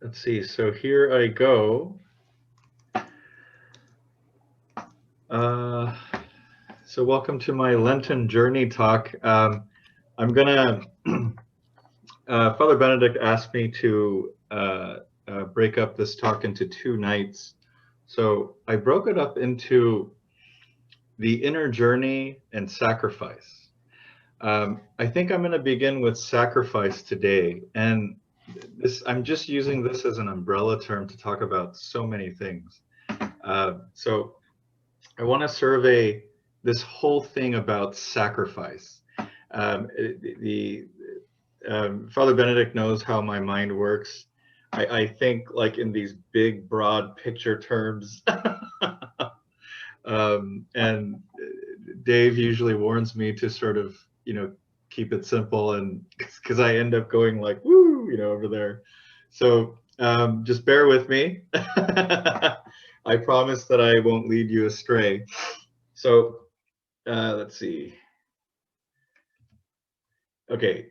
Let's see. So here I go. So welcome to my Lenten journey talk. I'm gonna. Father Benedict asked me to break up this talk into 2 nights, so I broke it up into the inner journey and sacrifice. I think I'm going to begin with sacrifice today, and I'm just using this as an umbrella term to talk about so many things. So I want to survey this whole thing about sacrifice. Father Benedict knows how my mind works. I think like in these big, broad picture terms. And Dave usually warns me to sort of, keep it simple, and because I end up going like, woo, over there. So just bear with me. I promise that I won't lead you astray. So let's see. Okay.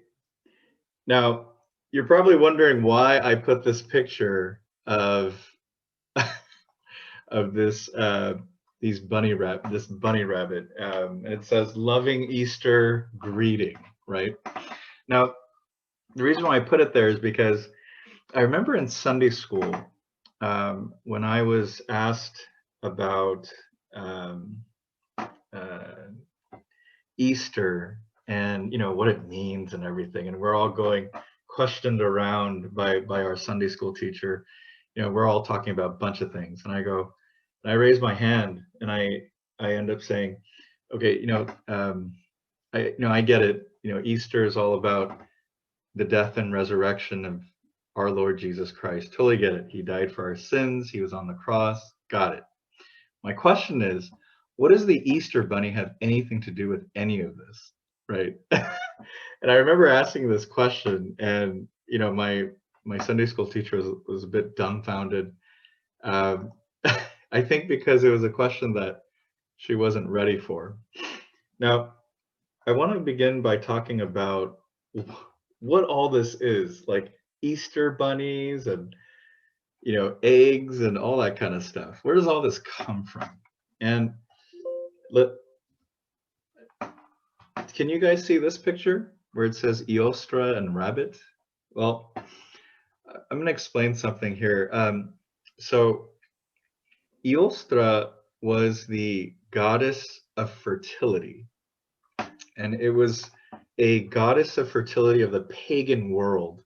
Now, you're probably wondering why I put this picture of of this bunny rabbit. It says "Loving Easter Greeting," right? Now, the reason why I put it there is because I remember in Sunday school when I was asked about Easter and what it means and everything, and we're all going questioned around by our Sunday school teacher. We're all talking about a bunch of things, and I raise my hand, and I end up saying, okay, I get it. Easter is all about the death and resurrection of our Lord Jesus Christ. Totally get it. He died for our sins. He was on the cross. Got it. My question is, what does the Easter bunny have anything to do with any of this, right? And I remember asking this question, and my Sunday school teacher was a bit dumbfounded. I think because it was a question that she wasn't ready for. Now, I want to begin by talking about what all this is, like Easter bunnies and eggs and all that kind of stuff. Where does all this come from? And can you guys see this picture where it says Iostra and rabbit? Well, I'm going to explain something here. So Iostra was the goddess of fertility, and it was a goddess of fertility of the pagan world,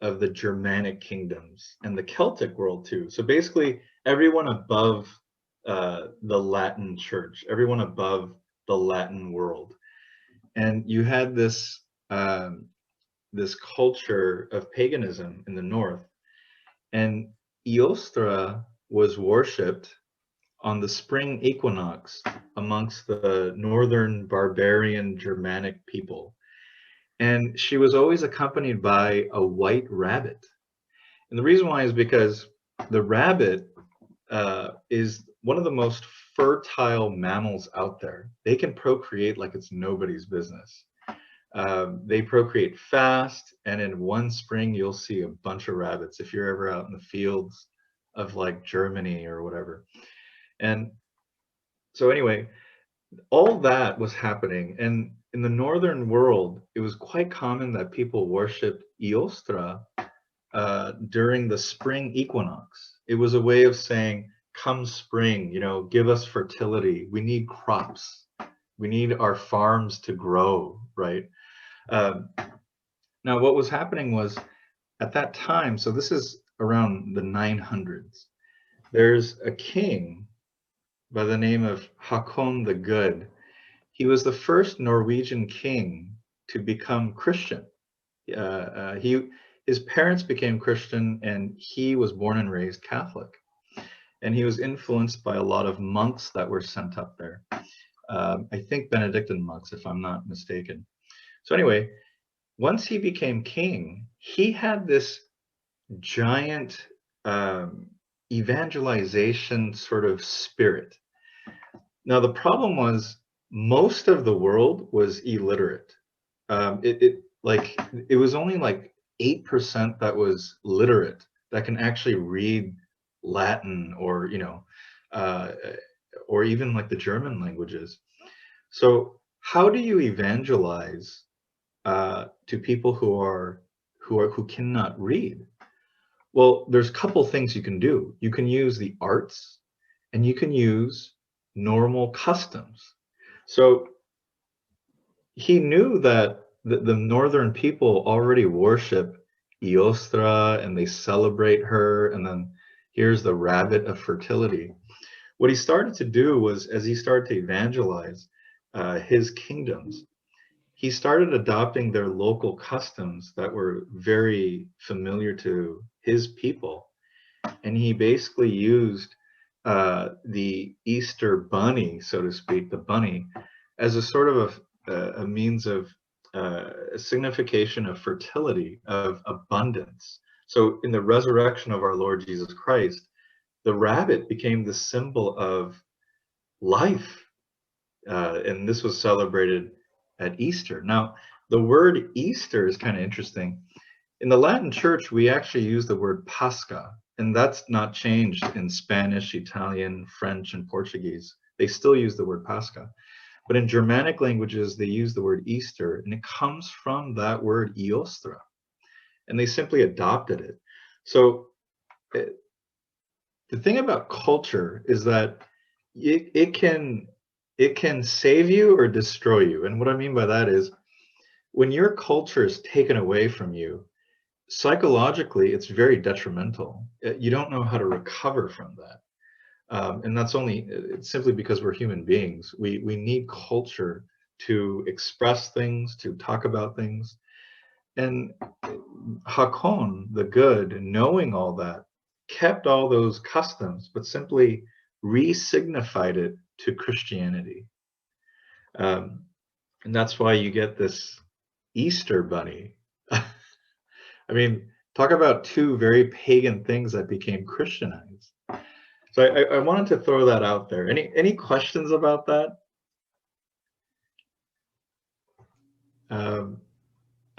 of the Germanic kingdoms, and the Celtic world too. So basically everyone above the Latin church, everyone above the Latin world. And you had this this culture of paganism in the north, and Iostra was worshipped on the spring equinox amongst the northern barbarian Germanic people. And she was always accompanied by a white rabbit. And the reason why is because the rabbit is one of the most fertile mammals out there. They can procreate like it's nobody's business. They procreate fast, and in one spring you'll see a bunch of rabbits if you're ever out in the fields of like Germany or whatever. And so anyway, all that was happening, and in the northern world it was quite common that people worshiped Iostra during the spring equinox. It was a way of saying, come spring, give us fertility. We need crops. We need our farms to grow, right? Now, what was happening was at that time, so this is around the 900s, there's a king by the name of Hakon the Good. He was the first Norwegian king to become Christian. His parents became Christian, and he was born and raised Catholic. And he was influenced by a lot of monks that were sent up there. I think Benedictine monks, if I'm not mistaken. So anyway, once he became king, he had this giant evangelization sort of spirit. Now, the problem was most of the world was illiterate. It was only like 8% that was literate that can actually read Latin or, uh, or even like the German languages. So how do you evangelize to people who cannot read? Well, there's a couple things you can do. You can use the arts and you can use normal customs. So he knew that the northern people already worship Iostra and they celebrate her, and then here's the rabbit of fertility. What he started to do was, as he started to evangelize his kingdoms, he started adopting their local customs that were very familiar to his people. And he basically used the Easter bunny, so to speak, the bunny, as a sort of a means of a signification of fertility, of abundance. So in the resurrection of our Lord Jesus Christ, the rabbit became the symbol of life. And this was celebrated at Easter. Now, the word Easter is kind of interesting. In the Latin Church, we actually use the word Pascha, and that's not changed in Spanish, Italian, French, and Portuguese. They still use the word Pascha. But in Germanic languages, they use the word Easter, and it comes from that word Iostra, and they simply adopted it. So the thing about culture is that it can save you or destroy you. And what I mean by that is when your culture is taken away from you, psychologically, it's very detrimental. You don't know how to recover from that. And that's it's simply because we're human beings. We need culture to express things, to talk about things. And Hakon, the good, knowing all that, kept all those customs, but simply re-signified it to Christianity. And that's why you get this Easter bunny. I mean, talk about two very pagan things that became Christianized. So I wanted to throw that out there. Any questions about that?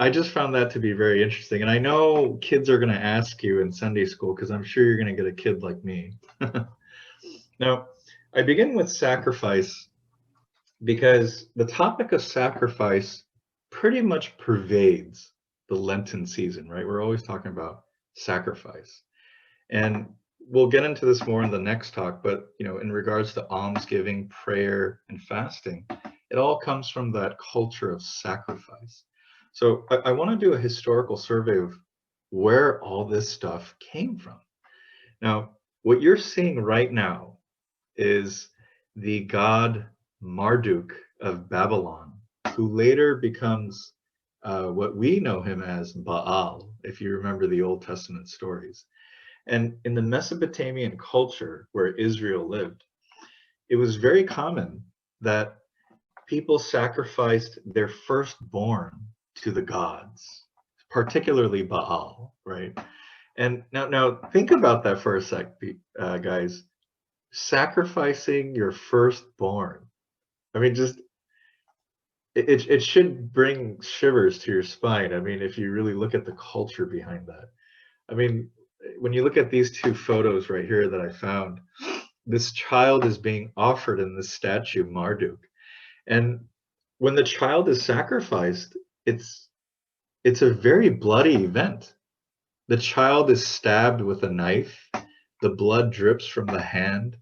I just found that to be very interesting. And I know kids are going to ask you in Sunday school, because I'm sure you're going to get a kid like me. Now, I begin with sacrifice because the topic of sacrifice pretty much pervades the Lenten season, right? We're always talking about sacrifice. And we'll get into this more in the next talk, but in regards to almsgiving, prayer, and fasting, it all comes from that culture of sacrifice. So I want to do a historical survey of where all this stuff came from. Now, what you're seeing right now is the god Marduk of Babylon, who later becomes what we know him as Baal, if you remember the Old Testament stories. And in the Mesopotamian culture where Israel lived, it was very common that people sacrificed their firstborn to the gods, particularly Baal, right? And now think about that for a sec, guys. Sacrificing your firstborn. I mean, just it should bring shivers to your spine. I mean, if you really look at the culture behind that. I mean, when you look at these two photos right here that I found, this child is being offered in this statue, Marduk. And when the child is sacrificed, it's a very bloody event. The child is stabbed with a knife, the blood drips from the hand,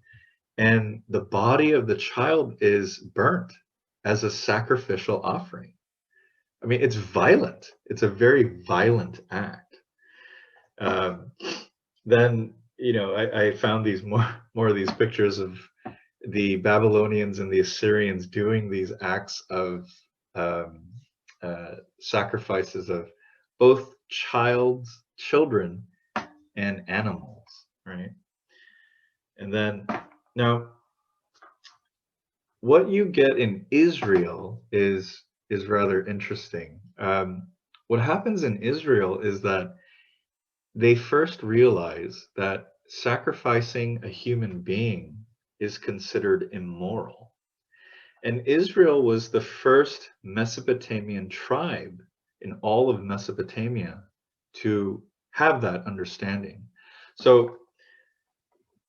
and the body of the child is burnt as a sacrificial offering. I mean, it's violent. It's a very violent act. Then I found these more of these pictures of the Babylonians and the Assyrians doing these acts of sacrifices of both children and animals, right? And then now what you get in Israel is rather interesting. What happens in Israel is that they first realize that sacrificing a human being is considered immoral. And Israel was the first Mesopotamian tribe in all of Mesopotamia to have that understanding. So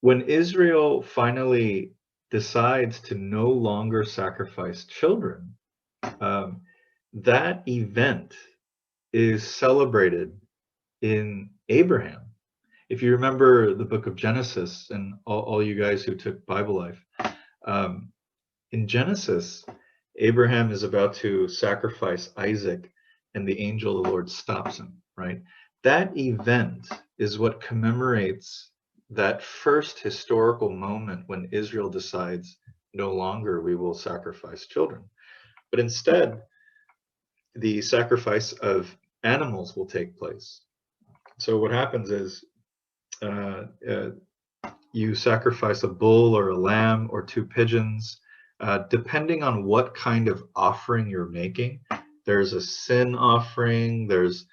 when Israel finally decides to no longer sacrifice children, um, that event is celebrated in Abraham. If you remember the book of Genesis, and all you guys who took Bible Life, um, in Genesis, Abraham is about to sacrifice Isaac, and the angel of the Lord stops him, right? That event is what commemorates that first historical moment when Israel decides no longer we will sacrifice children. But instead, the sacrifice of animals will take place. So what happens is uh, uh, you sacrifice a bull or a lamb or two pigeons, depending on what kind of offering you're making. There's a sin offering, there's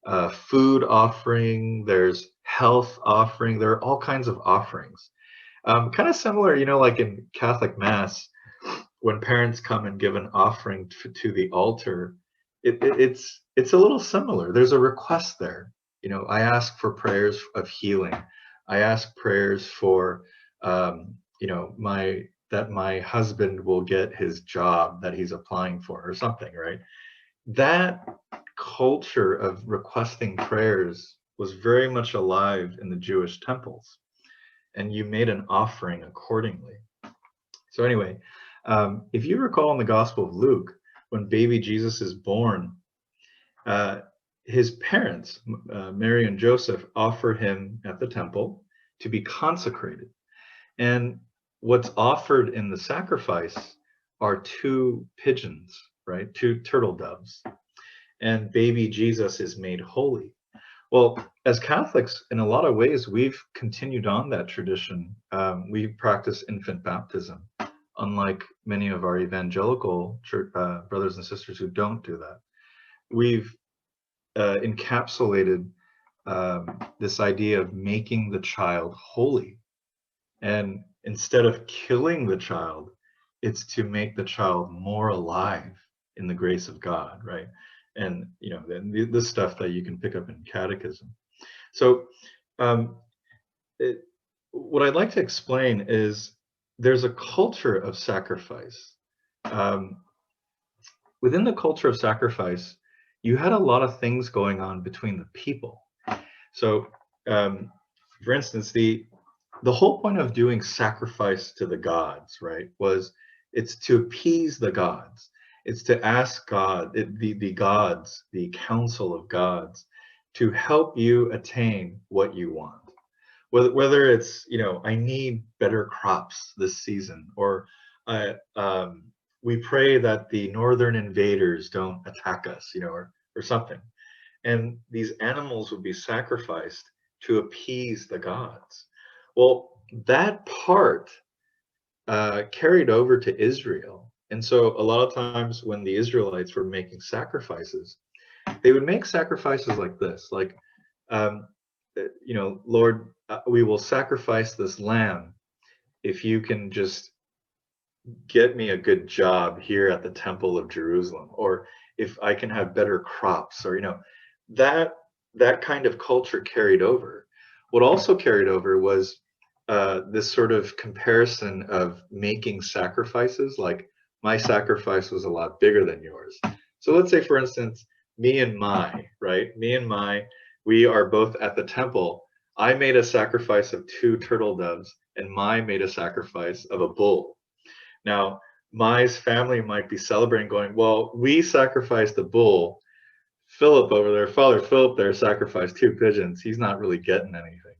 a food offering, there's health offering. There are all kinds of offerings. Kind of similar, like in Catholic Mass, when parents come and give an offering to the altar, it's a little similar. There's a request there. I ask for prayers of healing. I ask prayers for, my husband will get his job that he's applying for or something, right? That culture of requesting prayers was very much alive in the Jewish temples, and you made an offering accordingly. So anyway, if you recall in the Gospel of Luke, when baby Jesus is born, his parents, Mary and Joseph, offer him at the temple to be consecrated. And what's offered in the sacrifice are two pigeons, right? Two turtle doves. And baby Jesus is made holy. Well, as Catholics, in a lot of ways, we've continued on that tradition. We practice infant baptism, unlike many of our evangelical church, brothers and sisters who don't do that. We've encapsulated this idea of making the child holy. And instead of killing the child, it's to make the child more alive in the grace of God, right? And the stuff that you can pick up in catechism. So what I'd like to explain is there's a culture of sacrifice. Within the culture of sacrifice, you had a lot of things going on between the people. So for instance, the whole point of doing sacrifice to the gods, right, was it's to appease the gods. It's to ask God, the gods, the council of gods, to help you attain what you want. Whether it's, I need better crops this season, or we pray that the northern invaders don't attack us, or something. And these animals would be sacrificed to appease the gods. Well, that part carried over to Israel. And so a lot of times when the Israelites were making sacrifices, they would make sacrifices like this, like, Lord, we will sacrifice this lamb if you can just get me a good job here at the Temple of Jerusalem, or if I can have better crops, or, that kind of culture carried over. What also carried over was this sort of comparison of making sacrifices, like my sacrifice was a lot bigger than yours. So let's say, for instance, me and Mai, we are both at the temple. I made a sacrifice of two turtle doves, and Mai made a sacrifice of a bull. Now, Mai's family might be celebrating, going, well, we sacrificed a bull. Philip over there, Father Philip there, sacrificed two pigeons. He's not really getting anything.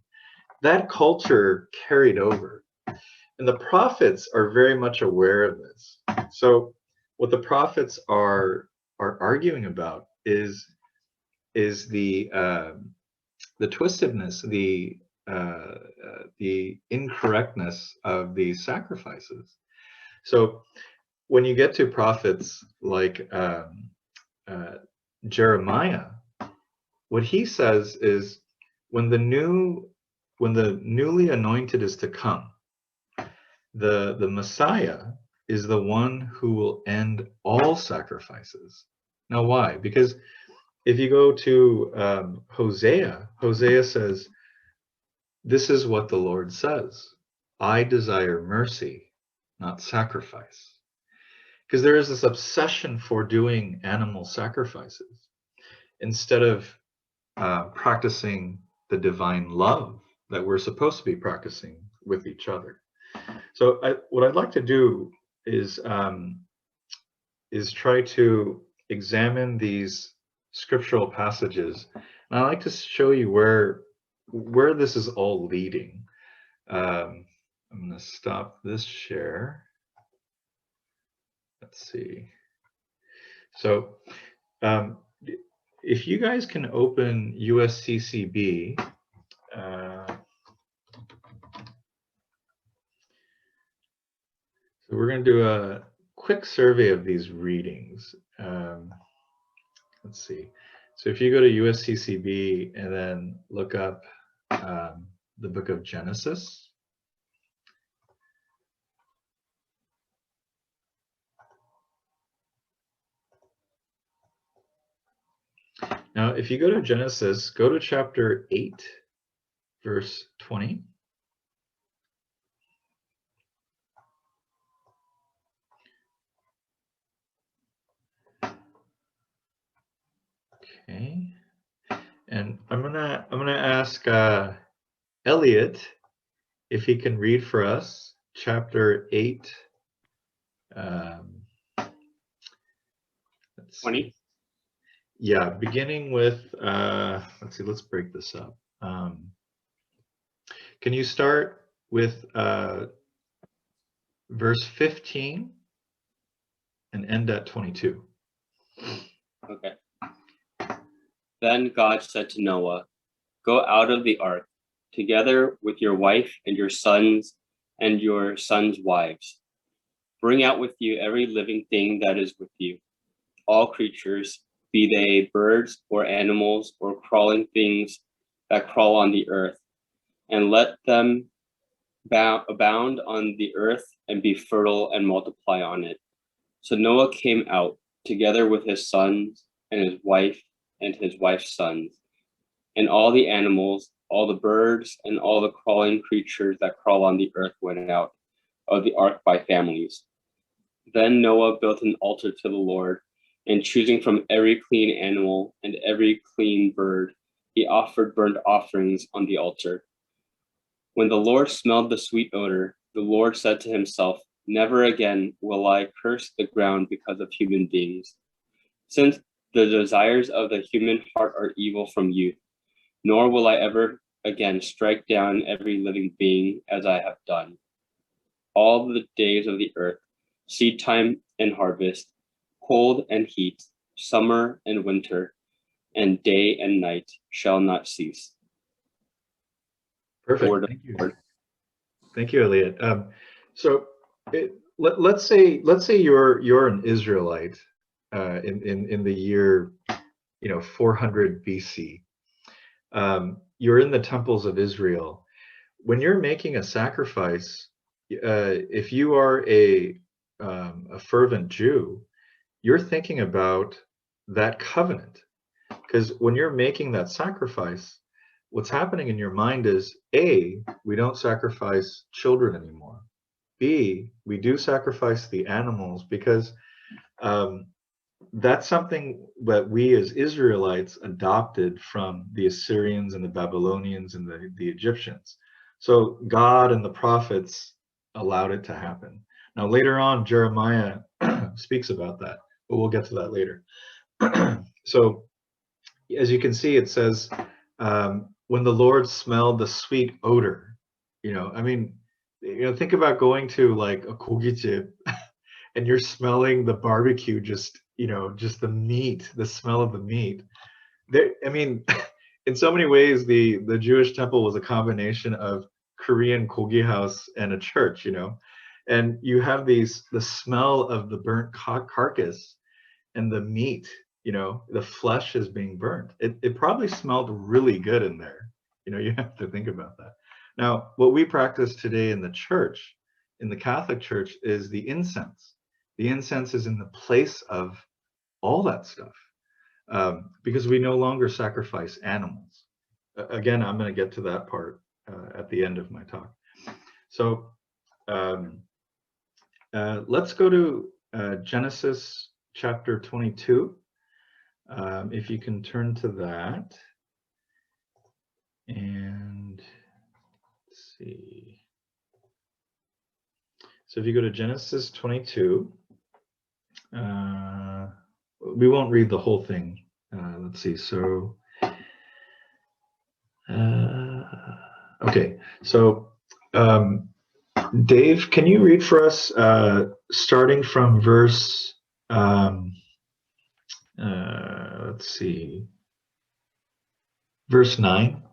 That culture carried over. And the prophets are very much aware of this. So what the prophets are arguing about is the twistedness, the incorrectness of these sacrifices. So when you get to prophets like Jeremiah, what he says is when the newly anointed is to come, the Messiah is the one who will end all sacrifices. Now, why? Because if you go to Hosea says, this is what the Lord says. I desire mercy, not sacrifice. Because there is this obsession for doing animal sacrifices instead of practicing the divine love that we're supposed to be practicing with each other. So what I'd like to do is try to examine these scriptural passages, and I'd like to show you where this is all leading. I'm going to stop this share. Let's see. So if you guys can open USCCB, so we're going to do a quick survey of these readings. Let's see. So if you go to USCCB and then look up the book of Genesis. Now, if you go to Genesis, go to chapter 8, verse 20. Okay. And I'm gonna ask Elliot if he can read for us chapter 8. 20. Yeah, beginning with let's see. Let's break this up. Can you start with verse 15 and end at 22? Okay. Then God said to Noah, "Go out of the ark, together with your wife and your sons wives. Bring out with you every living thing that is with you, all creatures, be they birds or animals or crawling things that crawl on the earth, and let them abound on the earth and be fertile and multiply on it." So Noah came out, together with his sons and his wife and his wife's sons, and all the animals, all the birds, and all the crawling creatures that crawl on the earth went out of the ark by families. Then Noah built an altar to the Lord, and choosing from every clean animal and every clean bird, he offered burnt offerings on the altar. When the Lord smelled the sweet odor, the Lord said to himself, "Never again will I curse the ground because of human beings, since the desires of the human heart are evil from youth, nor will I ever again strike down every living being as I have done. All the days of the earth, seed time and harvest, cold and heat, summer and winter, and day and night shall not cease." Perfect. Thank you. Thank you, Elliot. So let's say you're an Israelite in the year 400 BC. You're in the temples of Israel. When you're making a sacrifice, if you are a fervent Jew, you're thinking about that covenant, because when you're making that sacrifice, what's happening in your mind is A, we don't sacrifice children anymore. B, we do sacrifice the animals because that's something that we as Israelites adopted from the Assyrians and the Babylonians and the Egyptians. So God and the prophets allowed it to happen. Now later on, Jeremiah speaks about that, but we'll get to that later. So as you can see, it says, when the Lord smelled the sweet odor, think about going to like a kogijip and you're smelling the barbecue, just the meat, the smell of the meat. In so many ways, the Jewish temple was a combination of Korean kogi house and a church, and you have the smell of the burnt carcass and the meat, the flesh is being burnt. It probably smelled really good in there. You have to think about that. Now, what we practice today in the church, in the Catholic Church, is the incense. The incense is in the place of all that stuff, because we no longer sacrifice animals. Again, I'm going to get to that part at the end of my talk. So let's go to Genesis chapter 22. If you can turn to that. And let's see. So if you go to Genesis 22, we won't read the whole thing. Let's see. So, okay. So, Dave, can you read for us, starting from verse, let's see, verse 9,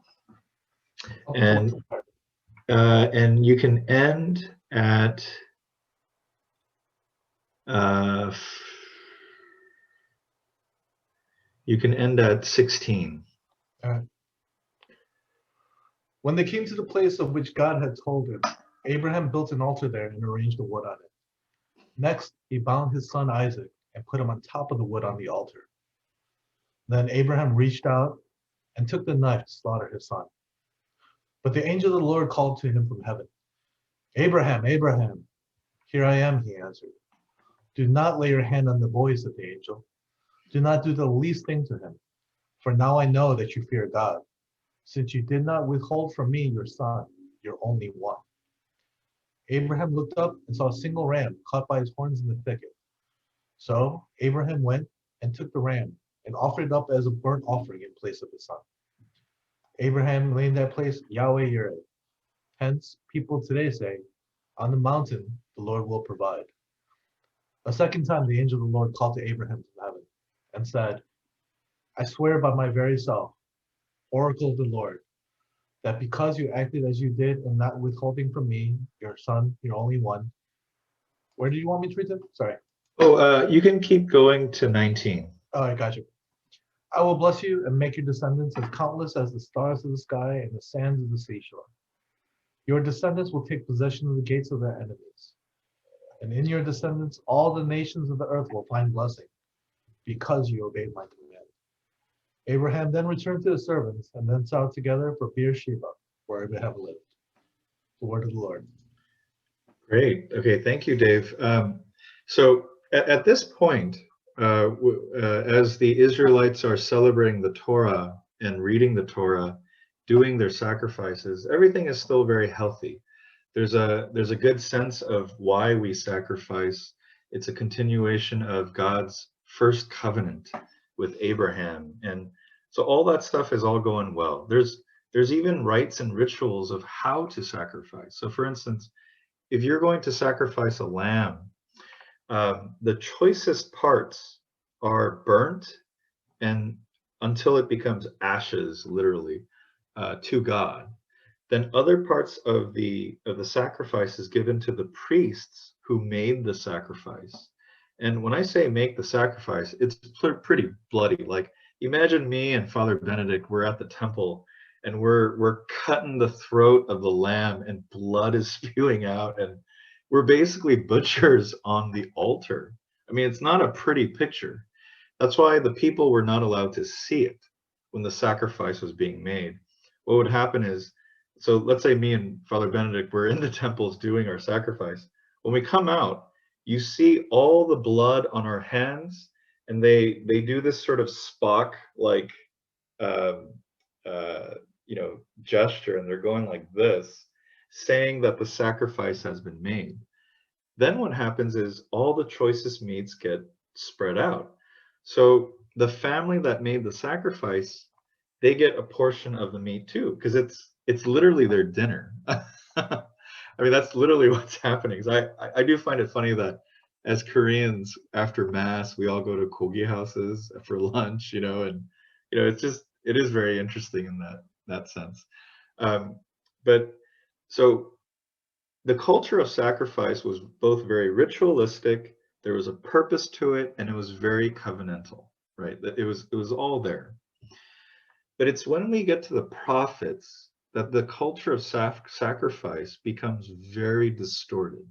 and you can end at you can end at 16. All right. When they came to the place of which God had told him, Abraham built an altar there and arranged the wood on it. Next, he bound his son Isaac and put him on top of the wood on the altar. Then Abraham reached out and took the knife to slaughter his son. But the angel of the Lord called to him from heaven, "Abraham, Abraham." "Here I am," he answered. "Do not lay your hand on the boy," said the angel. "Do not do the least thing to him, for now I know that you fear God, since you did not withhold from me your son, your only one." Abraham looked up and saw a single ram caught by his horns in the thicket. So Abraham went and took the ram and offered it up as a burnt offering in place of his son. Abraham named that place Yahweh Yireh. Hence, people today say, "On the mountain the Lord will provide." A second time the angel of the Lord called to Abraham from heaven and said, "I swear by my very self, oracle of the Lord, that because you acted as you did in not withholding from me your son, your only one." Where do you want me to read it? Sorry. Oh, you can keep going to 19. Oh, I got you. "I will bless you and make your descendants as countless as the stars of the sky and the sands of the seashore. Your descendants will take possession of the gates of their enemies. And in your descendants, all the nations of the earth will find blessing, because you obeyed my command." Abraham then returned to his servants and then set out together for Beersheba, where Abraham lived. The word of the Lord. Great. Okay, thank you, Dave. So at this point, as the Israelites are celebrating the Torah and reading the Torah, doing their sacrifices, everything is still very healthy. There's a good sense of why we sacrifice. It's a continuation of God's first covenant with Abraham, and so all that stuff is all going well. There's even rites and rituals of how to sacrifice. So, for instance, if you're going to sacrifice a lamb, the choicest parts are burnt and until it becomes ashes, literally, to God. Then other parts of the sacrifice is given to the priests who made the sacrifice. And when I say make the sacrifice, it's pretty bloody. Like, imagine me and Father Benedict, we're at the temple and we're cutting the throat of the lamb and blood is spewing out, and we're basically butchers on the altar. I mean, it's not a pretty picture. That's why the people were not allowed to see it when the sacrifice was being made. What would happen is, so let's say me and Father Benedict were in the temples doing our sacrifice. When we come out, you see all the blood on our hands, and they do this sort of Spock like gesture, and they're going like this, saying that the sacrifice has been made. Then what happens is all the choicest meats get spread out. So the family that made the sacrifice, they get a portion of the meat too, because it's literally their dinner. I mean, that's literally what's happening. So I do find it funny that as Koreans, after Mass, we all go to kogi houses for lunch, and it is very interesting in that sense. But so the culture of sacrifice was both very ritualistic, there was a purpose to it, and it was very covenantal, right? It was all there. But it's when we get to the prophets that the culture of sacrifice becomes very distorted.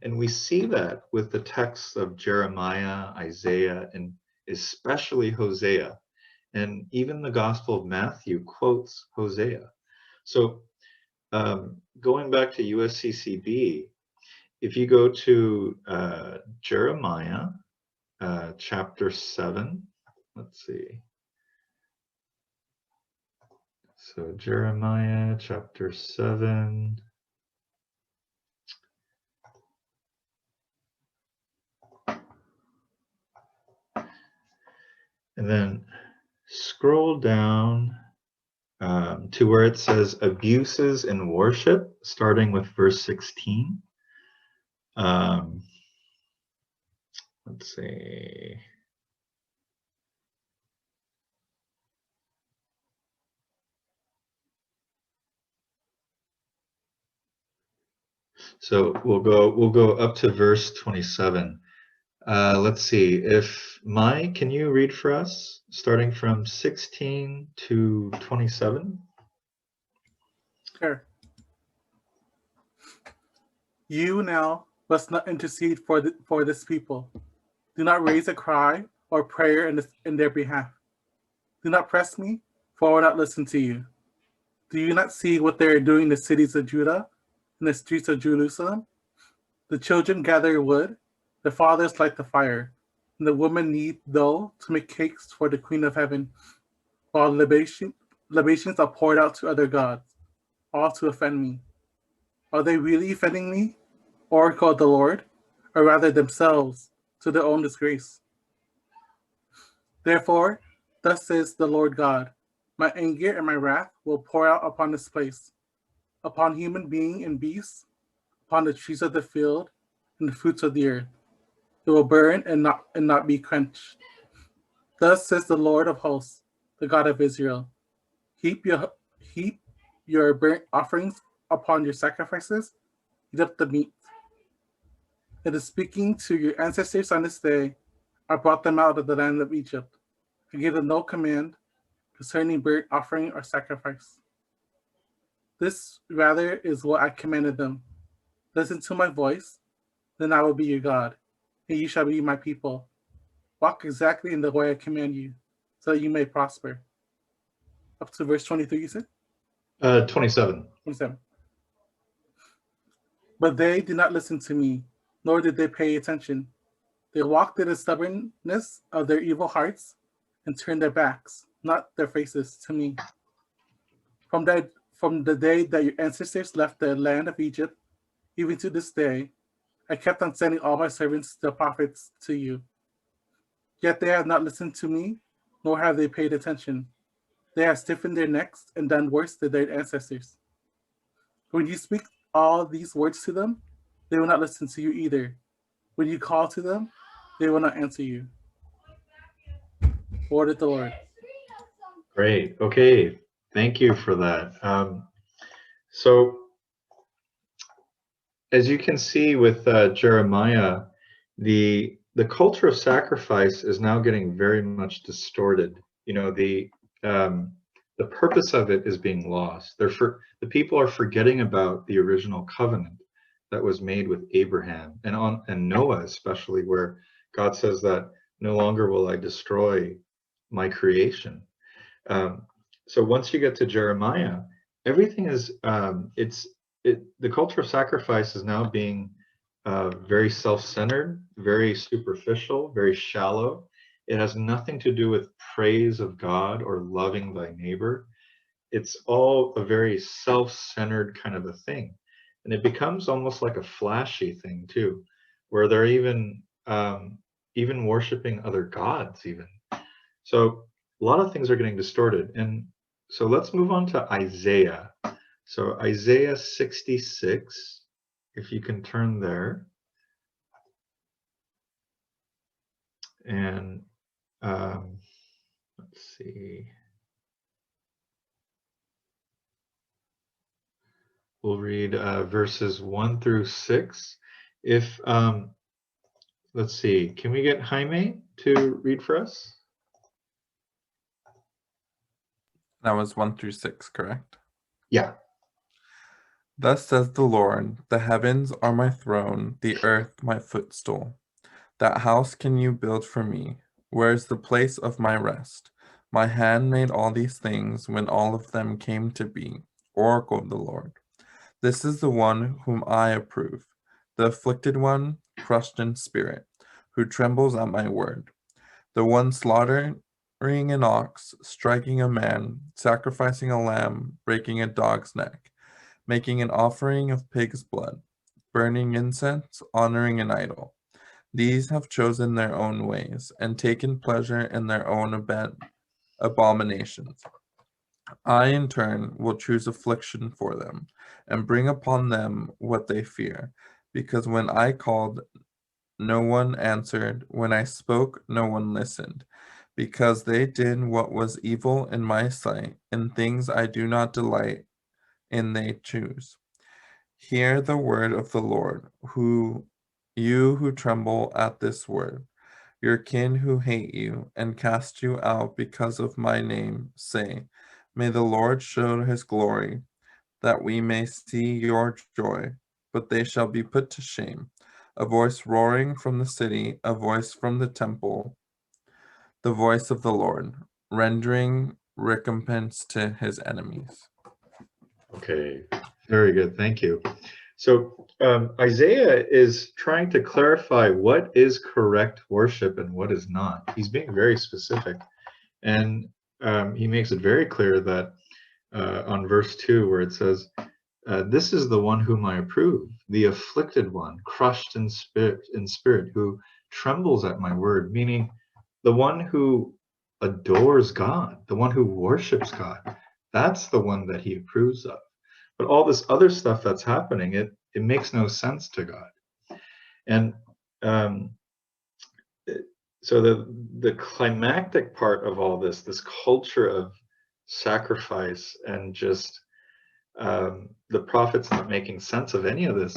And we see that with the texts of Jeremiah, Isaiah, and especially Hosea. And even the Gospel of Matthew quotes Hosea. So going back to USCCB, if you go to Jeremiah chapter 7, let's see. So Jeremiah chapter 7. And then scroll down to where it says abuses in worship, starting with verse 16. Let's see. So we'll go up to verse 27. Let's see. If Mai, can you read for us, starting from 16 to 27? Sure. You now must not intercede for this people. Do not raise a cry or prayer in their behalf. Do not press me, for I will not listen to you. Do you not see what they are doing in the cities of Judah, in the streets of Jerusalem? The children gather wood, the fathers light the fire, and the women knead dough to make cakes for the Queen of Heaven, while libations are poured out to other gods, all to offend me. Are they really offending me, oracle of the Lord, or rather themselves, to their own disgrace? Therefore, thus says the Lord God, my anger and my wrath will pour out upon this place, upon human being and beast, upon the trees of the field and the fruits of the earth. It will burn and not be quenched. Thus says the Lord of hosts, the God of Israel, heap your burnt offerings upon your sacrifices, eat up the meat. It is speaking to your ancestors on this day, I brought them out of the land of Egypt. I gave them no command concerning burnt offering or sacrifice. This rather is what I commanded them. Listen to my voice, then I will be your God, and you shall be my people. Walk exactly in the way I command you, so that you may prosper. Up to verse 23, you said? 27. 27. But they did not listen to me, nor did they pay attention. They walked in the stubbornness of their evil hearts and turned their backs, not their faces, to me. From the day that your ancestors left the land of Egypt, even to this day, I kept on sending all my servants, the prophets, to you. Yet they have not listened to me, nor have they paid attention. They have stiffened their necks and done worse than their ancestors. When you speak all these words to them, they will not listen to you either. When you call to them, they will not answer you. Word of the Lord. Great. Okay. Thank you for that. So as you can see with Jeremiah, the culture of sacrifice is now getting very much distorted. You know, the purpose of it is being lost. The people are forgetting about the original covenant that was made with Abraham and Noah, especially, where God says that no longer will I destroy my creation. So once you get to Jeremiah, everything is the culture of sacrifice is now being very self-centered, very superficial, very shallow. It has nothing to do with praise of God or loving thy neighbor. It's all a very self-centered kind of a thing. And it becomes almost like a flashy thing too, where they're even worshiping other gods even. So a lot of things are getting distorted. And so let's move on to Isaiah. So Isaiah 66, if you can turn there. And let's see. We'll read verses 1 through 6. If let's see, can we get Jaime to read for us? That was 1 through 6, correct? Yeah. Thus says the Lord, the heavens are my throne, the earth my footstool. That house can you build for me? Where is the place of my rest? My hand made all these things when all of them came to be, oracle of the Lord. This is the one whom I approve, the afflicted one, crushed in spirit, who trembles at my word. The one slaughtering an ox, striking a man, sacrificing a lamb, breaking a dog's neck, making an offering of pig's blood, burning incense, honoring an idol. These have chosen their own ways, and taken pleasure in their own abominations. I, in turn, will choose affliction for them, and bring upon them what they fear, because when I called, no one answered, when I spoke, no one listened, because they did what was evil in my sight, and things I do not delight in they choose. Hear the word of the Lord, you who tremble at this word. Your kin who hate you and cast you out because of my name say, may the Lord show his glory, that we may see your joy. But they shall be put to shame. A voice roaring from the city, a voice from the temple, the voice of the Lord, rendering recompense to his enemies. Okay, very good. Thank you. So Isaiah is trying to clarify what is correct worship and what is not. He's being very specific. And he makes it very clear that on verse 2, where it says, this is the one whom I approve, the afflicted one, crushed in spirit, who trembles at my word, meaning the one who adores God, the one who worships God. That's the one that he approves of. But all this other stuff that's happening, it makes no sense to God. And so the climactic part of all this culture of sacrifice and just the prophets not making sense of any of this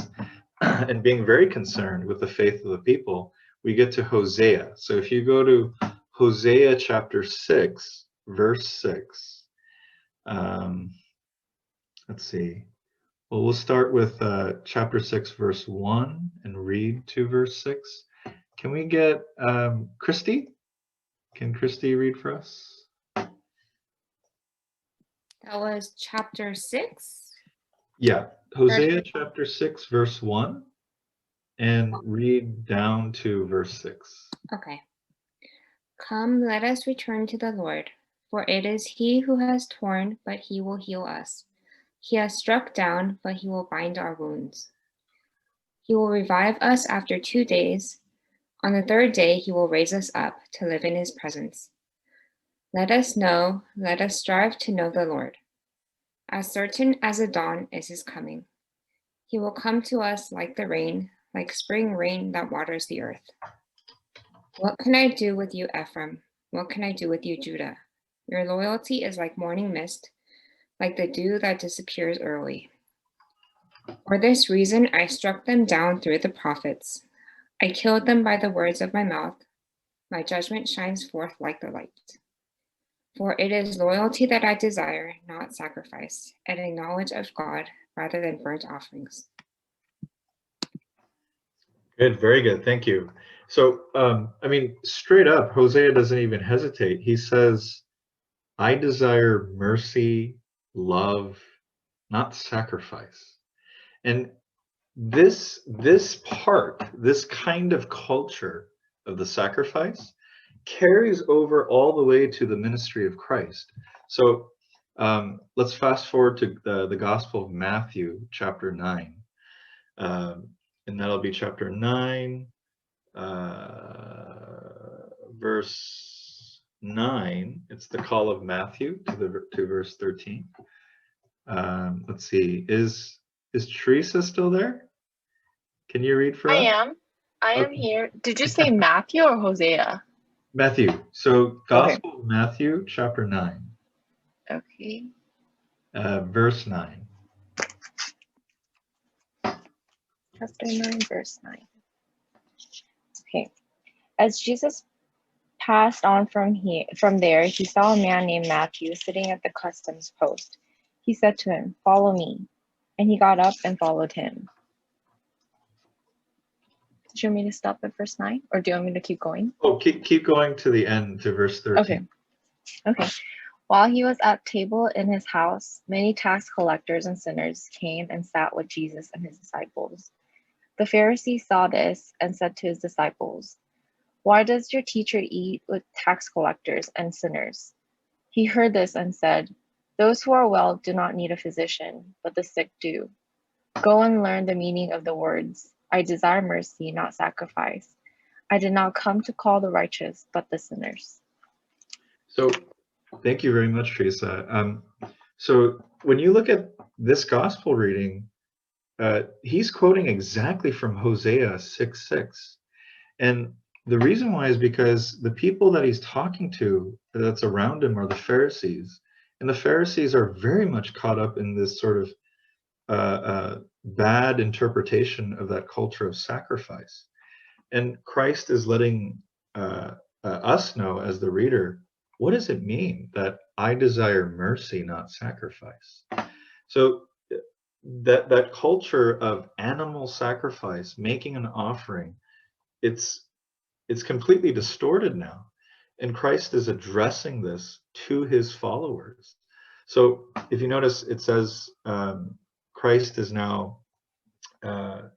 and being very concerned with the faith of the people, we get to Hosea. So if you go to Hosea chapter 6, verse 6, let's see. Well, we'll start with chapter 6, verse 1 and read to verse 6. Can we get Christy? Can Christy read for us? That was chapter 6? Yeah, Hosea chapter 6, verse 1, and read down to verse 6. Okay. Come, let us return to the Lord, for it is he who has torn, but he will heal us. He has struck down, but he will bind our wounds. He will revive us after 2 days. On the 3rd day, he will raise us up to live in his presence. Let us strive to know the Lord. As certain as the dawn is his coming. He will come to us like the rain, like spring rain that waters the earth. What can I do with you, Ephraim? What can I do with you, Judah? Your loyalty is like morning mist, like the dew that disappears early. For this reason, I struck them down through the prophets. I killed them by the words of my mouth. My judgment shines forth like the light. For it is loyalty that I desire, not sacrifice, and a knowledge of God rather than burnt offerings. Good, very good. Thank you. So, I mean, straight up, Hosea doesn't even hesitate. He says, I desire mercy, love, not sacrifice. And this kind of culture of the sacrifice carries over all the way to the ministry of Christ. So let's fast forward to the Gospel of Matthew, chapter 9. And that'll be chapter 9, verse 9. It's the call of Matthew to verse 13. Let's see. Is Teresa still there? Can you read for us? I am here. Did you say Matthew or Hosea? Matthew. So Gospel of Matthew, chapter 9. Okay. Verse 9. Chapter 9, verse 9. Okay. As Jesus passed on from there, he saw a man named Matthew sitting at the customs post. He said to him, "Follow me." And he got up and followed him. Do you want me to stop at verse 9? Or do you want me to keep going? Oh, keep going to the end, to verse 13. Okay. While he was at table in his house, many tax collectors and sinners came and sat with Jesus and his disciples. The Pharisee saw this and said to his disciples, "Why does your teacher eat with tax collectors and sinners?" He heard this and said, "Those who are well do not need a physician, but the sick do. Go and learn the meaning of the words, 'I desire mercy, not sacrifice.' I did not come to call the righteous, but the sinners." So thank you very much, Teresa. So when you look at this gospel reading, he's quoting exactly from Hosea 6:6. And the reason why is because the people that he's talking to that's around him are the Pharisees. And the Pharisees are very much caught up in this sort of bad interpretation of that culture of sacrifice. And Christ is letting us know as the reader, what does it mean that I desire mercy, not sacrifice? So that culture of animal sacrifice, making an offering, it's completely distorted now. And Christ is addressing this to his followers. So if you notice, it says Christ is now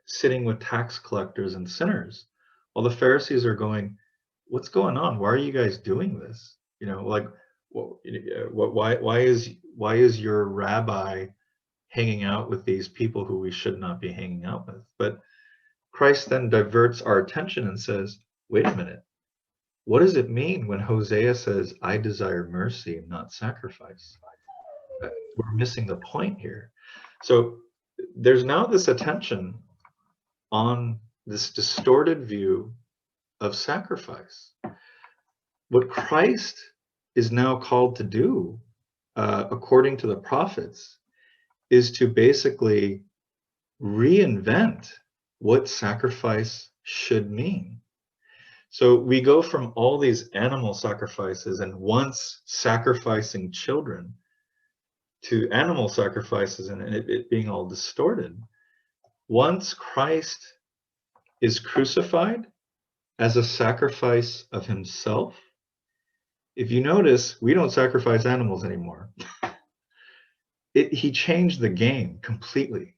sitting with tax collectors and sinners, while the Pharisees are going, "What's going on? Why are you guys doing this? You know, like, why is your rabbi hanging out with these people who we should not be hanging out with?" But Christ then diverts our attention and says, "Wait a minute. What does it mean when Hosea says, 'I desire mercy, not sacrifice'?" We're missing the point here. So there's now this attention on this distorted view of sacrifice. What Christ is now called to do, according to the prophets, is to basically reinvent what sacrifice should mean. So we go from all these animal sacrifices and once sacrificing children to animal sacrifices and it being all distorted. Once Christ is crucified as a sacrifice of himself, if you notice, we don't sacrifice animals anymore. He changed the game completely.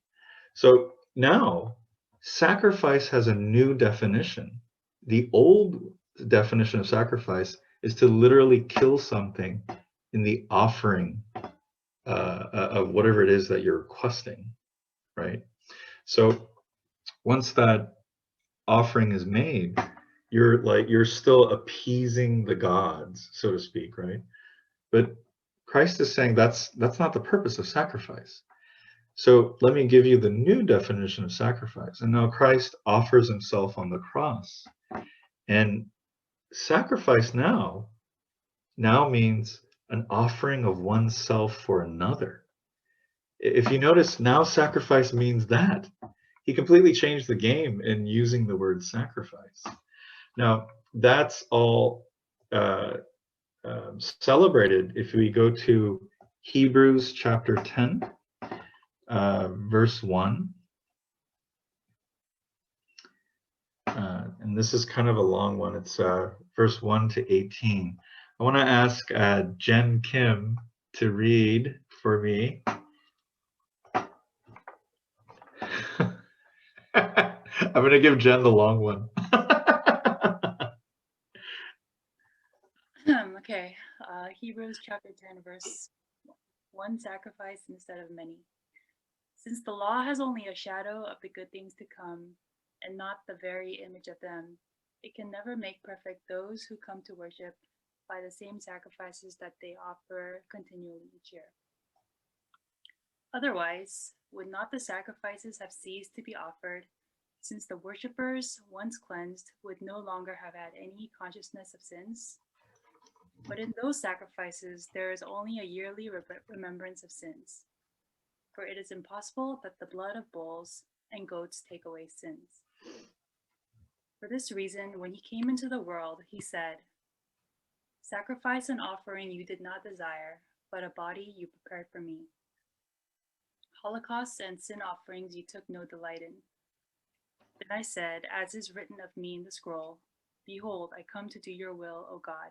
So now sacrifice has a new definition. The old definition of sacrifice is to literally kill something in the offering of whatever it is that you're requesting, right? So once that offering is made, you're still appeasing the gods, so to speak, right? But Christ is saying that's not the purpose of sacrifice. So let me give you the new definition of sacrifice. And now Christ offers himself on the cross. And sacrifice now means an offering of oneself for another. If you notice, now sacrifice means that. He completely changed the game in using the word sacrifice. Now, that's all celebrated if we go to Hebrews chapter 10, verse 1. And this is kind of a long one. It's verse 1 to 18. I want to ask Jen Kim to read for me. I'm going to give Jen the long one. Okay, Hebrews chapter 10, verse 1, sacrifice instead of many. Since the law has only a shadow of the good things to come, and not the very image of them, it can never make perfect those who come to worship by the same sacrifices that they offer continually each year. Otherwise, would not the sacrifices have ceased to be offered, since the worshippers, once cleansed, would no longer have had any consciousness of sins? But in those sacrifices, there is only a yearly remembrance of sins. For it is impossible that the blood of bulls and goats take away sins. For this reason, when he came into the world, he said, "Sacrifice and offering you did not desire, but a body you prepared for me. Holocausts and sin offerings you took no delight in. Then I said, as is written of me in the scroll, Behold, I come to do your will, O God.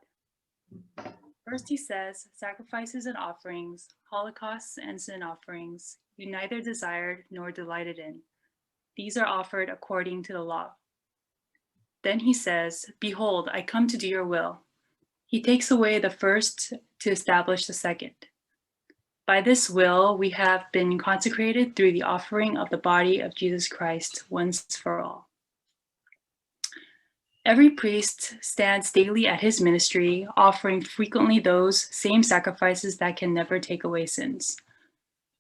First, he says, sacrifices and offerings, holocausts and sin offerings, you neither desired nor delighted in. These are offered according to the law. Then he says, behold, I come to do your will. He takes away the first to establish the second. By this will, we have been consecrated through the offering of the body of Jesus Christ once for all. Every priest stands daily at his ministry, offering frequently those same sacrifices that can never take away sins.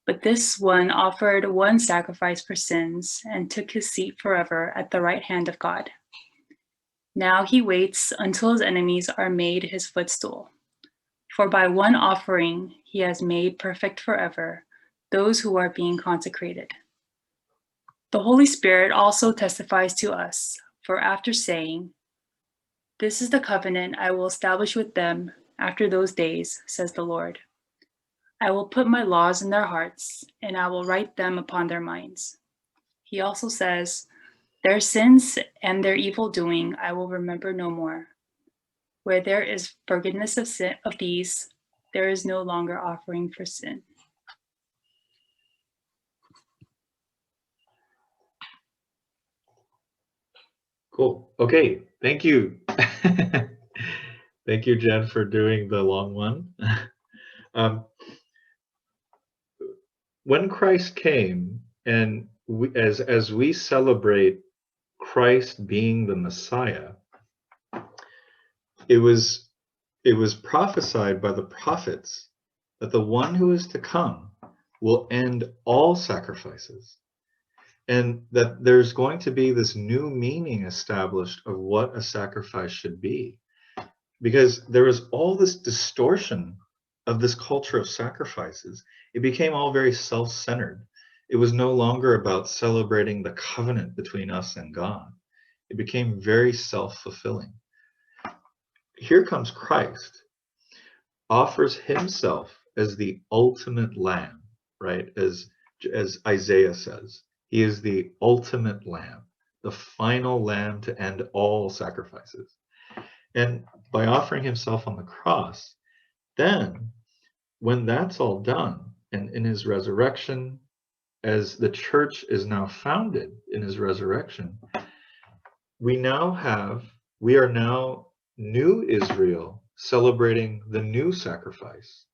But this one offered one sacrifice for sins and took his seat forever at the right hand of God. Now he waits until his enemies are made his footstool. For by one offering he has made perfect forever those who are being consecrated. The Holy Spirit also testifies to us, for after saying, this is the covenant I will establish with them after those days, says the Lord. I will put my laws in their hearts, and I will write them upon their minds. He also says, their sins and their evil doing I will remember no more. Where there is forgiveness of sin of these, there is no longer offering for sin. Cool. Okay. Thank you. Thank you, Jen, for doing the long one. When Christ came, and as we celebrate Christ being the Messiah, it was prophesied by the prophets that the one who is to come will end all sacrifices, and that there's going to be this new meaning established of what a sacrifice should be, because there was all this distortion of this culture of sacrifices. It became all very self-centered. It was no longer about celebrating the covenant between us and God. It became very self-fulfilling. Here comes Christ, offers himself as the ultimate lamb, right? As Isaiah says, he is the ultimate lamb, the final lamb to end all sacrifices. And by offering himself on the cross, then when that's all done, and in his resurrection, as the church is now founded in his resurrection, we are now new Israel celebrating the new sacrifice.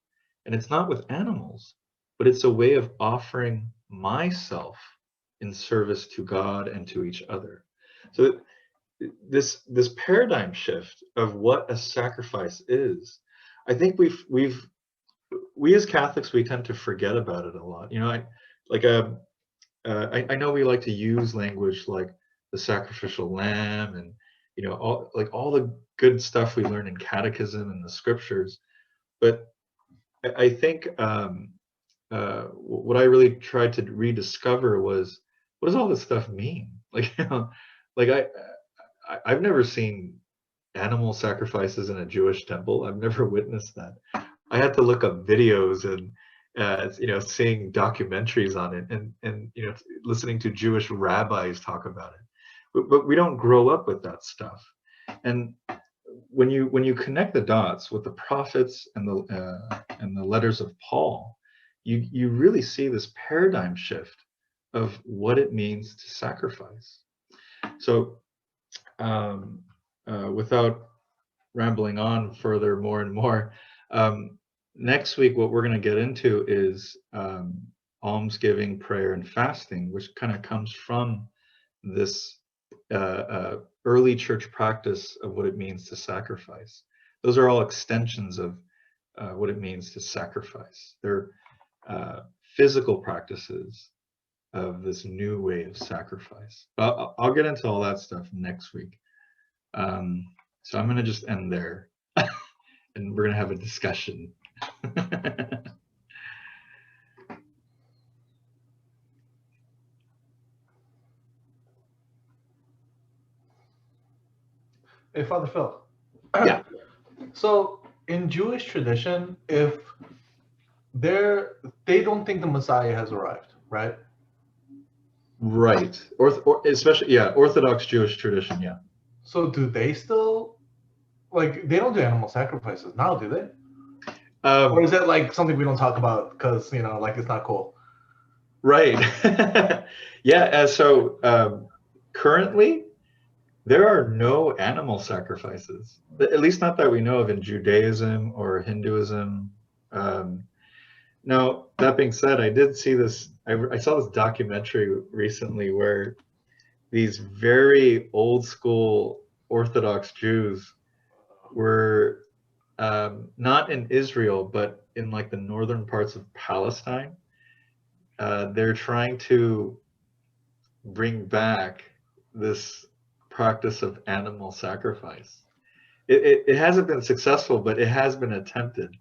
And it's not with animals, but it's a way of offering myself in service to God and to each other. So this paradigm shift of what a sacrifice is, I think we as Catholics, we tend to forget about it a lot. You know, I know we like to use language like the sacrificial lamb, and you know, all the good stuff we learn in catechism and the scriptures. But I think what I really tried to rediscover was, what does all this stuff mean? Like, you know, like I've never seen animal sacrifices in a Jewish temple. I've never witnessed that. I had to look up videos and you know, seeing documentaries on it, and you know, listening to Jewish rabbis talk about it. But we don't grow up with that stuff. And when you connect the dots with the prophets and the letters of Paul, you really see this paradigm shift of what it means to sacrifice. So without rambling on further more and more, next week what we're going to get into is almsgiving, prayer, and fasting, which kind of comes from this early church practice of what it means to sacrifice. Those are all extensions of what it means to sacrifice. They're physical practices of this new way of sacrifice. I'll get into all that stuff next week. So I'm going to just end there, and we're going to have a discussion. Hey, Father Phil. Yeah. So in Jewish tradition, if they don't think the Messiah has arrived, right? Right. Especially, yeah, Orthodox Jewish tradition, yeah. So do they still, like, they don't do animal sacrifices now, do they? Or is it like something we don't talk about because, you know, like it's not cool? Right. Yeah. So currently, there are no animal sacrifices, at least not that we know of in Judaism or Hinduism. Now, that being said, I did see this, I saw this documentary recently where these very old school Orthodox Jews were not in Israel, but in like the northern parts of Palestine. They're trying to bring back this practice of animal sacrifice. It hasn't been successful, but it has been attempted.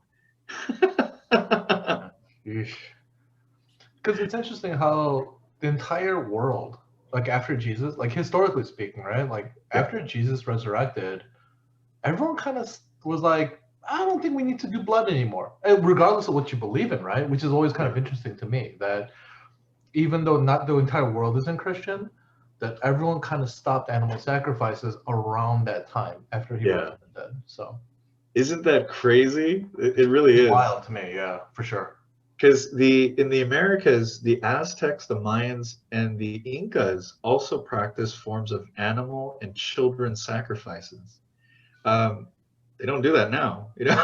Because it's interesting how the entire world, like after Jesus, like historically speaking, right? Like after Jesus resurrected, everyone kind of was like, I don't think we need to do blood anymore, regardless of what you believe in, right? Which is always kind of interesting to me that even though not the entire world isn't Christian, that everyone kind of stopped animal sacrifices around that time after he rose from the dead. So isn't that crazy? It really is wild to me, yeah, for sure. Because in the Americas, the Aztecs, the Mayans, and the Incas also practiced forms of animal and children sacrifices. They don't do that now, you know.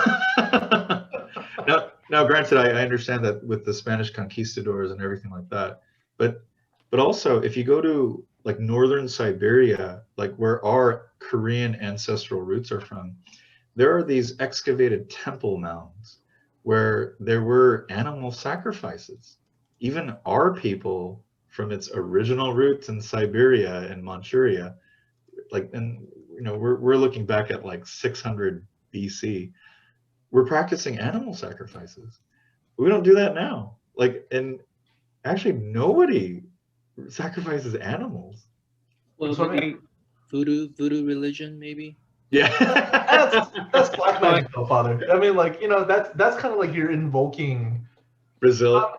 Now, granted, I understand that with the Spanish conquistadors and everything like that, but also if you go to like northern Siberia, like where our Korean ancestral roots are from, there are these excavated temple mounds where there were animal sacrifices. Even our people from its original roots in Siberia and Manchuria, like, and you know, we're looking back at like 600 BC. We're practicing animal sacrifices. We don't do that now. Like, and actually nobody sacrifices animals. Well, So, maybe voodoo religion, maybe. Yeah. that's black magic though, Father. I mean, like, you know, that's kind of like you're invoking Brazil.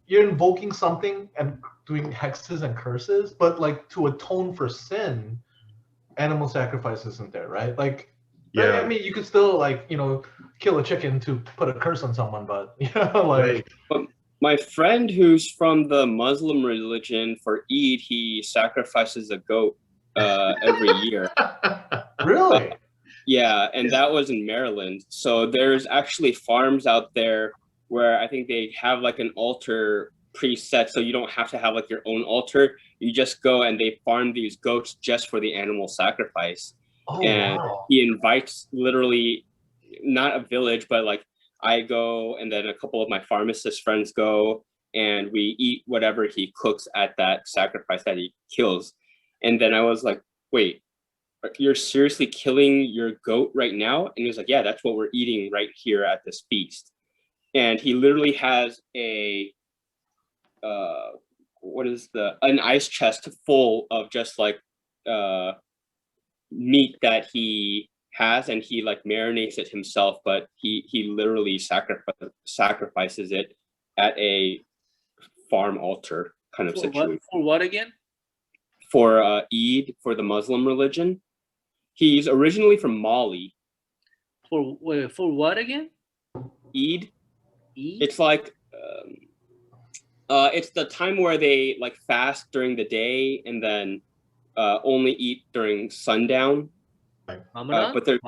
you're invoking something and doing hexes and curses, but like to atone for sin, animal sacrifice isn't there, right? Like, Yeah. I mean, you could still like, you know, kill a chicken to put a curse on someone, but you know, like. Right. But my friend who's from the Muslim religion, for Eid, he sacrifices a goat every year. Really? Yeah, and that was in Maryland. So there's actually farms out there where I think they have like an altar preset, so you don't have to have like your own altar. You just go and they farm these goats just for the animal sacrifice. Oh, And wow. he invites literally not a village, but like I go and then a couple of my pharmacist friends go and we eat whatever he cooks at that sacrifice that he kills. And then I was like, wait, you're seriously killing your goat right now? And he was like, yeah, that's what we're eating right here at this feast. And he literally has an ice chest full of just like meat that he has, and he like marinates it himself, but he literally sacrifices it at a farm altar kind of situation. For what again? For Eid, for the Muslim religion. He's originally from Mali. For what again? Eid. Eid? It's like it's the time where they like fast during the day and then only eat during sundown. But there's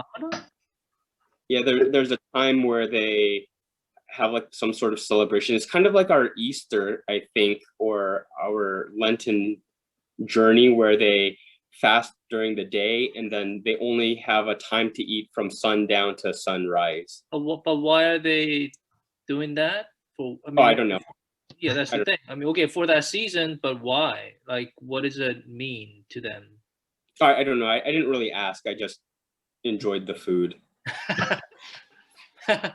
a time where they have like some sort of celebration. It's kind of like our Easter, I think, or our Lenten journey where they fast during the day and then they only have a time to eat from sundown to sunrise. But why are they doing that? I don't know. Yeah, that's the thing. I mean, okay, for that season, but why? Like, what does it mean to them? I don't know. I didn't really ask. I just enjoyed the food. A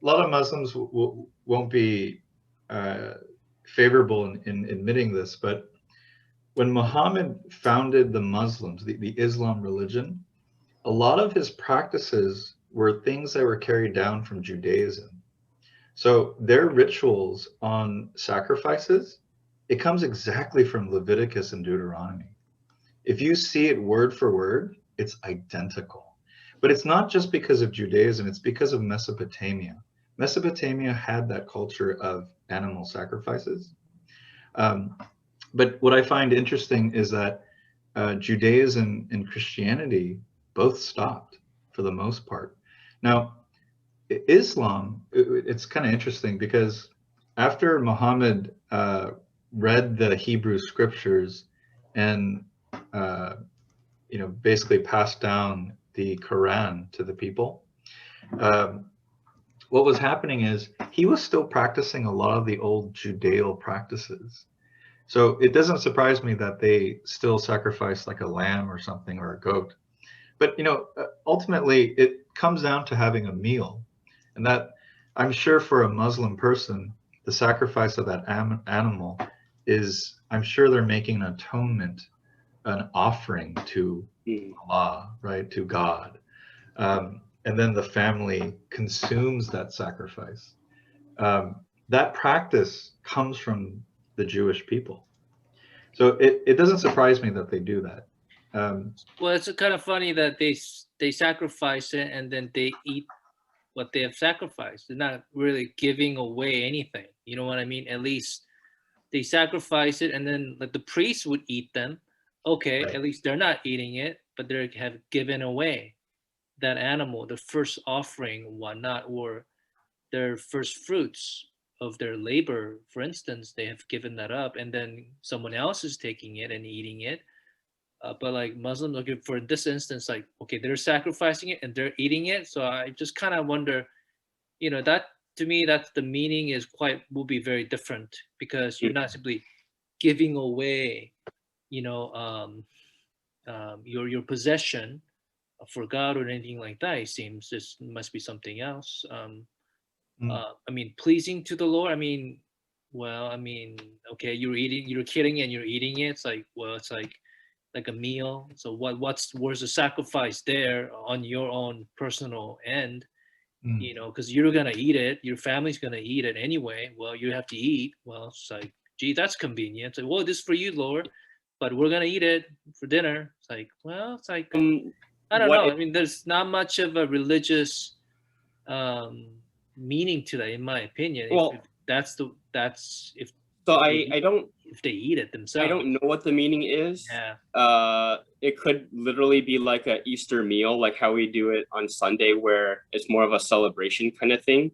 lot of Muslims won't be favorable in admitting this, but when Muhammad founded the Muslims, the Islam religion, a lot of his practices were things that were carried down from Judaism. So their rituals on sacrifices, it comes exactly from Leviticus and Deuteronomy. If you see it word for word, it's identical. But it's not just because of Judaism, it's because of Mesopotamia. Mesopotamia had that culture of animal sacrifices. But what I find interesting is that Judaism and Christianity both stopped for the most part. Now, Islam, it's kind of interesting because after Muhammad read the Hebrew scriptures and basically passed down the Quran to the people, what was happening is he was still practicing a lot of the old Judeo practices. So it doesn't surprise me that they still sacrifice like a lamb or something or a goat. But ultimately it comes down to having a meal, and that I'm sure for a Muslim person, the sacrifice of that animal is, I'm sure they're making an atonement, an offering to Allah, right, to God. And then the family consumes that sacrifice. That practice comes from the Jewish people. So it doesn't surprise me that they do that. Well, it's kind of funny that they sacrifice it and then they eat what they have sacrificed. They're not really giving away anything. You know what I mean? At least they sacrifice it and then like the priest would eat them. Okay, Right. at least they're not eating it, but they have given away that animal, the first offering, whatnot, or their first fruits of their labor, for instance, they have given that up, and then someone else is taking it and eating it. But like Muslims, okay, for this instance, like okay, they're sacrificing it and they're eating it. So I just kind of wonder, that to me, that's the meaning will be very different because you're not simply giving away, your possession for God or anything like that. It seems this must be something else. I mean, pleasing to the Lord. I mean, okay, you're kidding and you're eating it. It's like, well, it's like a meal. So where's the sacrifice there on your own personal end? Because you're gonna eat it, your family's gonna eat it anyway. Well, you have to eat. Well, it's like, gee, that's convenient. It's like, well, this is for you, Lord, but we're gonna eat it for dinner. It's like, well, it's like I don't know. I mean, there's not much of a religious meaning to that, in my opinion. Well, if they eat it themselves. I don't know what the meaning is. Yeah. It could literally be like an Easter meal, like how we do it on Sunday, where it's more of a celebration kind of thing.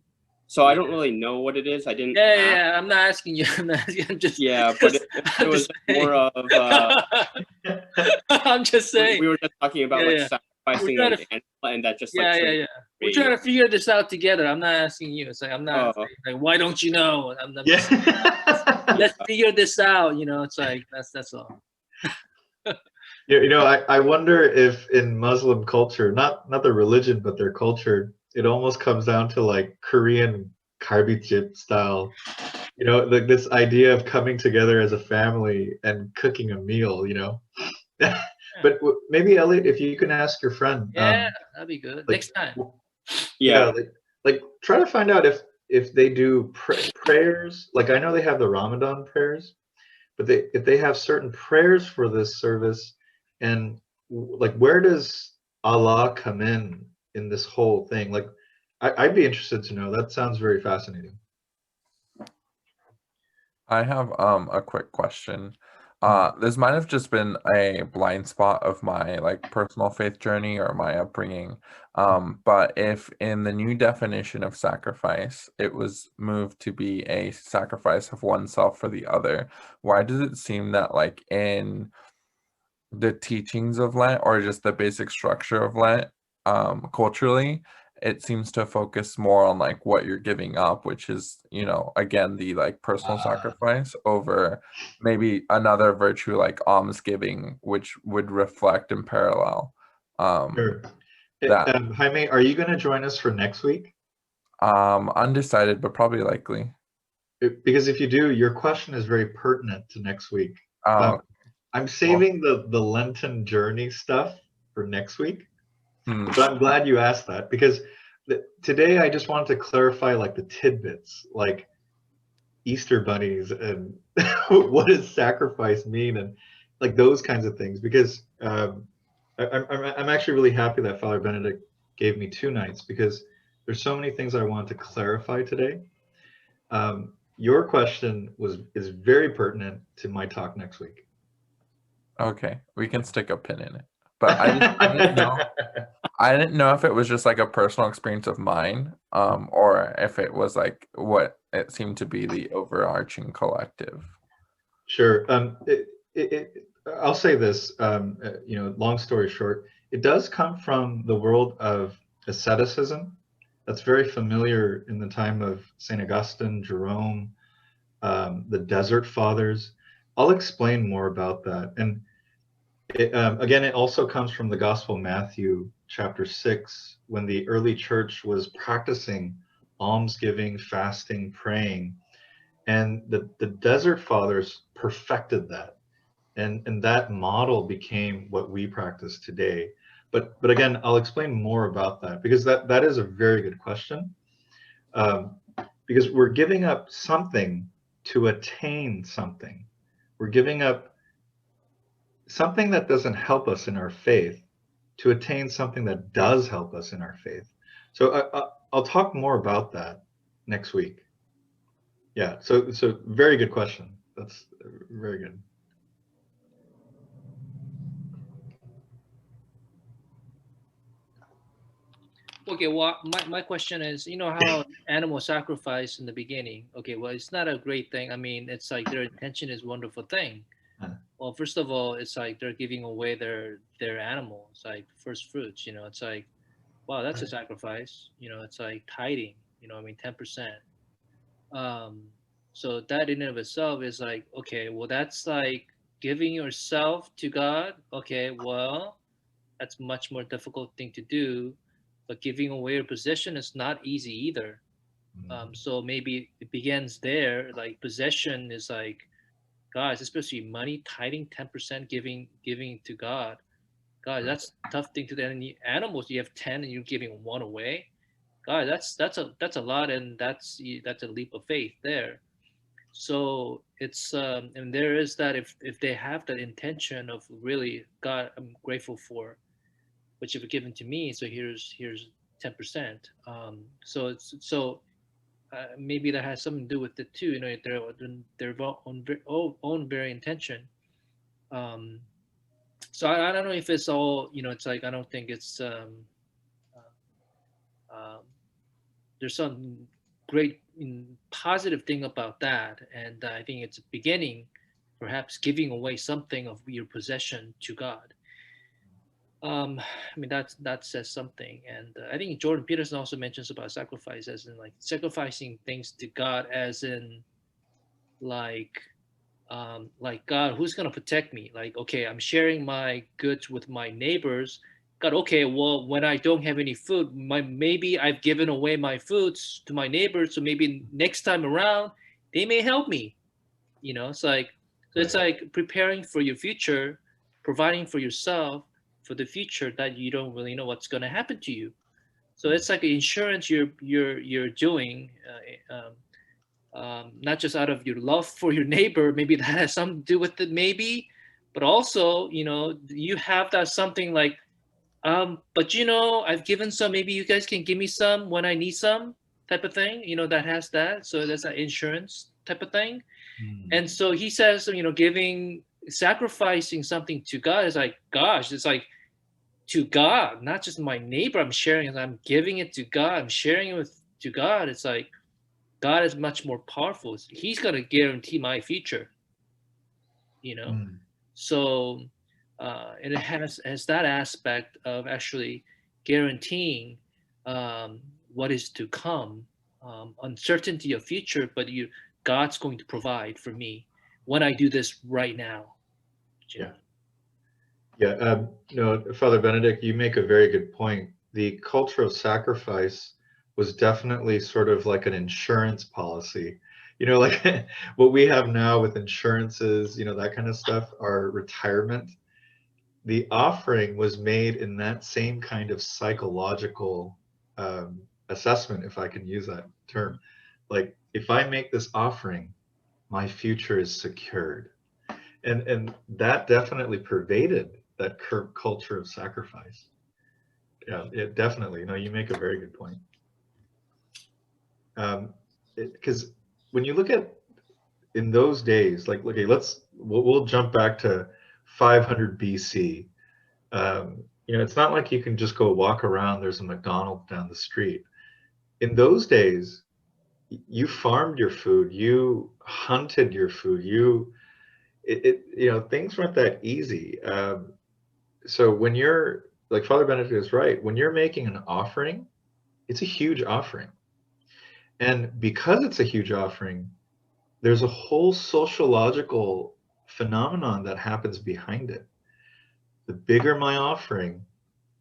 So I don't really know what it is. I didn't. Yeah. I'm not asking you. I'm just. Yeah, but it was more of. I'm just saying. We were just talking about sacrificing an animal, and that just yeah. We're trying to figure this out together. I'm not asking you. It's like I'm not like, why don't you know? Let's figure this out. It's like that's all. I wonder if in Muslim culture, not the religion, but their culture, it almost comes down to like Korean karbichip style. This idea of coming together as a family and cooking a meal. But maybe Elliot, if you can ask your friend. Yeah, that'd be good. Next time. Yeah, like try to find out if they do prayers. Like I know they have the Ramadan prayers, but if they have certain prayers for this service, and like where does Allah come in this whole thing? Like I'd be interested to know. That sounds very fascinating. I have a quick question. This might have just been a blind spot of my like personal faith journey or my upbringing. But if in the new definition of sacrifice, it was moved to be a sacrifice of oneself for the other, why does it seem that like in the teachings of Lent or just the basic structure of Lent, culturally, it seems to focus more on like what you're giving up, which is, again, the like personal sacrifice over maybe another virtue like almsgiving, which would reflect in parallel. Sure. That. Jaime, are you going to join us for next week? Undecided, but probably likely. Because if you do, your question is very pertinent to next week. I'm saving the Lenten journey stuff for next week. But I'm glad you asked that because today I just wanted to clarify like the tidbits, like Easter bunnies and what does sacrifice mean and like those kinds of things. Because I'm actually really happy that Father Benedict gave me 2 nights because there's so many things I want to clarify today. Your question is very pertinent to my talk next week. Okay, we can stick a pin in it. But I didn't know. I didn't know if it was just like a personal experience of mine, or if it was like what it seemed to be the overarching collective. Sure. I'll say this, long story short, it does come from the world of asceticism. That's very familiar in the time of St. Augustine, Jerome, the Desert Fathers. I'll explain more about that. And again, it also comes from the Gospel of Matthew, chapter 6, when the early church was practicing almsgiving, fasting, praying. And the Desert Fathers perfected that. And that model became what we practice today. But again, I'll explain more about that because that is a very good question. Because we're giving up something to attain something. We're giving up something that doesn't help us in our faith to attain something that does help us in our faith. So I'll talk more about that next week. Yeah, so very good question. That's very good. Okay, well, my question is, you know how animal sacrifice in the beginning, okay, well, it's not a great thing. I mean, it's like their intention is a wonderful thing. Well, first of all, it's like they're giving away their animals, like first fruits, you know, it's like, wow, that's a sacrifice, you know, it's like tithing, you know, I mean, 10%. So that in and of itself is like, okay, well, that's like giving yourself to God. Okay, well, that's much more difficult thing to do, but giving away your possession is not easy either. So maybe it begins there. Like possession is like, guys, especially money, tithing 10%, giving to God. God, that's a tough thing to do. And the animals, you have 10 and you're giving one away. God, that's a lot, and that's a leap of faith there. So it's and there is that if they have that intention of really, God, I'm grateful for what you've given to me, so here's 10%. So it's so maybe that has something to do with it too, you know, their own very intention. um so I don't know if it's all, you know, it's like I don't think it's uh, there's some great positive thing about that, and I think it's a beginning, perhaps giving away something of your possession to God. I mean that says something, and I think Jordan Peterson also mentions about sacrifice as in like sacrificing things to God, as in like God, who's gonna protect me? Like, okay, I'm sharing my goods with my neighbors. God, okay, well, when I don't have any food, maybe I've given away my foods to my neighbors, so maybe next time around they may help me. You know, it's like so it's like preparing for your future, providing for yourself for the future that you don't really know what's going to happen to you. So it's like insurance you're doing. Not just out of your love for your neighbor, maybe that has something to do with it, maybe, but also, you know, you have that something like, but you know, I've given some, maybe you guys can give me some when I need some type of thing, you know, that has that. So that's an insurance type of thing. And so he says, you know, sacrificing something to God is like, gosh, it's like to God, not just my neighbor I'm sharing it, I'm giving it to God, I'm sharing it to God. It's like, God is much more powerful. He's going to guarantee my future, you know? So, and it has that aspect of actually guaranteeing what is to come, uncertainty of future, but God's going to provide for me when I do this right now. Yeah. Yeah. No, Father Benedict, you make a very good point. The culture of sacrifice was definitely sort of like an insurance policy. You know, like what we have now with insurances, you know, that kind of stuff, our retirement. The offering was made in that same kind of psychological assessment, if I can use that term. Like, if I make this offering, my future is secured. And that definitely pervaded that culture of sacrifice. Yeah, definitely. No, you make a very good point. Because when you look at in those days, like, okay, we'll jump back to 500 BC. It's not like you can just go walk around. There's a McDonald's down the street. In those days, you farmed your food, you hunted your food, things weren't that easy. So when you're like Father Benedict is right, when you're making an offering, it's a huge offering. And because it's a huge offering, there's a whole sociological phenomenon that happens behind it. The bigger my offering,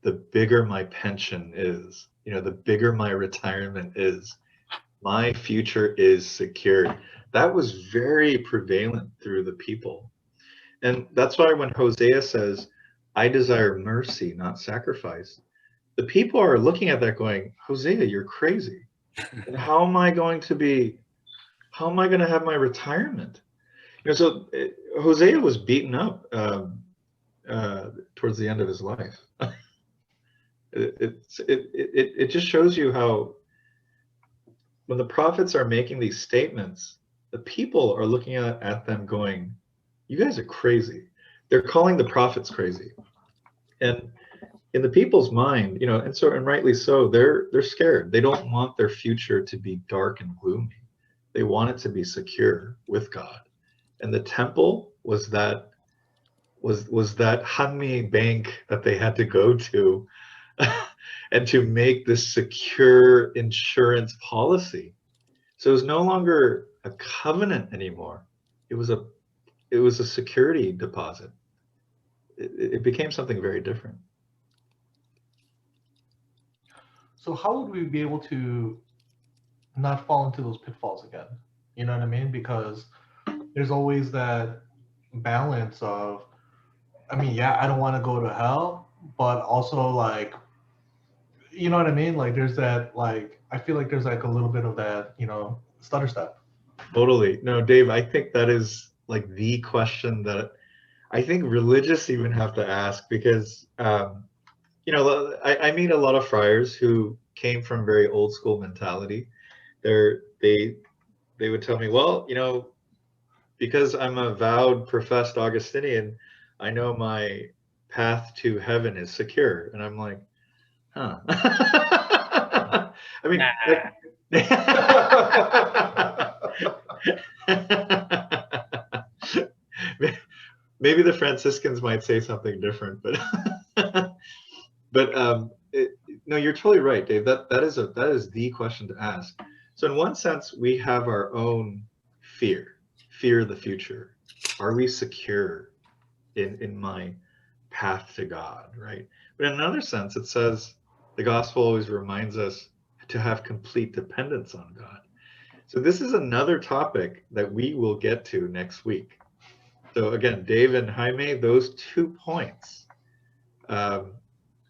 the bigger my pension is, the bigger my retirement is. My future is secured. That was very prevalent through the people. And that's why when Hosea says, I desire mercy, not sacrifice, the people are looking at that going, Hosea, you're crazy. And how am I going to have my retirement? Hosea was beaten up towards the end of his life. It just shows you how when the prophets are making these statements, the people are looking at them going, you guys are crazy. They're calling the prophets crazy. And in the people's mind, and rightly so, they're scared. They don't want their future to be dark and gloomy. They want it to be secure with God. And the temple was that Hanmi bank that they had to go to and to make this secure insurance policy. So it was no longer a covenant anymore. It was a security deposit. It became something very different. So how would we be able to not fall into those pitfalls again? You know what I mean? Because there's always that balance of, I don't want to go to hell, but also like, you know what I mean? Like there's that, like, I feel like there's like a little bit of that, stutter step. Totally. No, Dave, I think that is like the question that I think religious even have to ask, because I meet a lot of friars who came from very old school mentality. They would tell me, well, because I'm a vowed professed Augustinian, I know my path to heaven is secure. And I'm like, huh. I mean, maybe the Franciscans might say something different, but no, you're totally right, Dave. That is the question to ask. So in one sense, we have our own fear of the future. Are we secure in my path to God, right? But in another sense, it says the gospel always reminds us to have complete dependence on God. So this is another topic that we will get to next week. So again, Dave and Jaime, those 2 points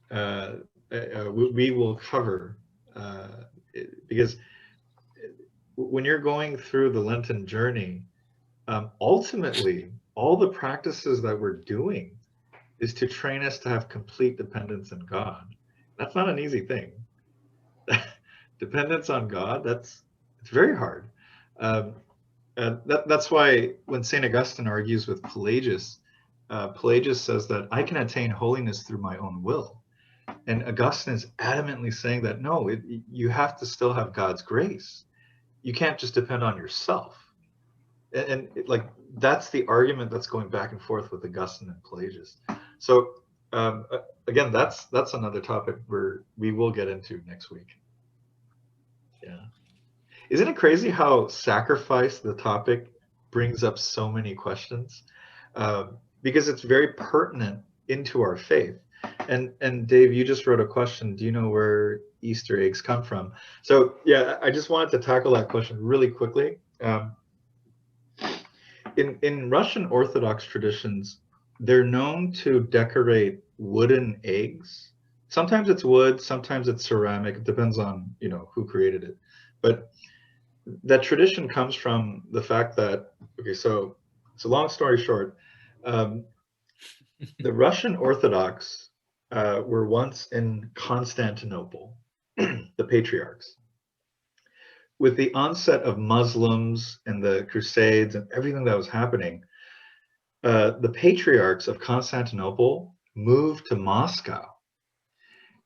we will cover, because when you're going through the Lenten journey, ultimately, all the practices that we're doing is to train us to have complete dependence on God. That's not an easy thing. Dependence on God, it's very hard. That's why when St. Augustine argues with Pelagius, Pelagius says that I can attain holiness through my own will. And Augustine is adamantly saying that, no, you have to still have God's grace. You can't just depend on yourself. And that's the argument that's going back and forth with Augustine and Pelagius. So again, that's another topic where we will get into next week. Yeah. Isn't it crazy how sacrifice, the topic, brings up so many questions? Because it's very pertinent into our faith. And Dave, you just wrote a question. Do you know where Easter eggs come from? So yeah, I just wanted to tackle that question really quickly. In Russian Orthodox traditions, they're known to decorate wooden eggs. Sometimes it's wood, sometimes it's ceramic. It depends on who created it. But that tradition comes from the fact that, okay, so long story short, the Russian Orthodox were once in Constantinople, the patriarchs. With the onset of Muslims and the Crusades and everything that was happening, the patriarchs of Constantinople moved to Moscow.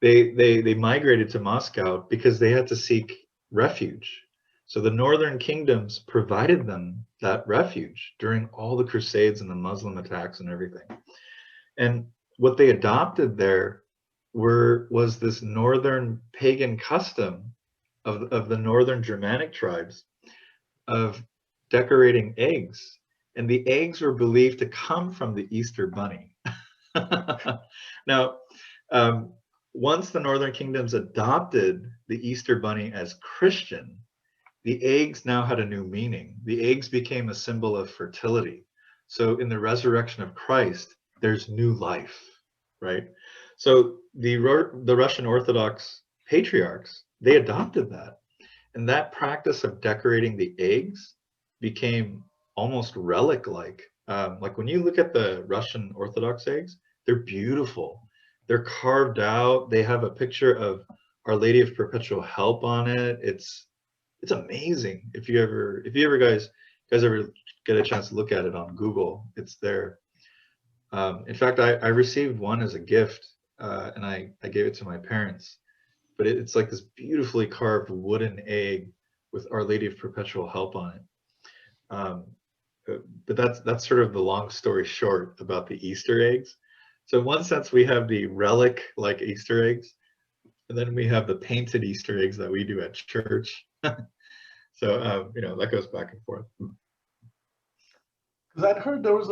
They migrated to Moscow because they had to seek refuge. So the northern kingdoms provided them that refuge during all the Crusades and the Muslim attacks and everything. And what they adopted there was this northern pagan custom of the northern Germanic tribes of decorating eggs. And the eggs were believed to come from the Easter bunny. Now, once the northern kingdoms adopted the Easter bunny as Christian, the eggs now had a new meaning. The eggs became a symbol of fertility. So in the resurrection of Christ, there's new life, right? So the Russian Orthodox patriarchs, they adopted that. And that practice of decorating the eggs became almost relic-like. Like when you look at the Russian Orthodox eggs, they're beautiful. They're carved out. They have a picture of Our Lady of Perpetual Help on it. It's amazing. If you ever guys ever get a chance to look at it on Google, it's there. In fact, I received one as a gift, and I gave it to my parents. But it's like this beautifully carved wooden egg with Our Lady of Perpetual Help on it. But that's sort of the long story short about the Easter eggs. So in one sense, we have the relic-like Easter eggs, and then we have the painted Easter eggs that we do at church. So that goes back and forth. Because I'd heard there was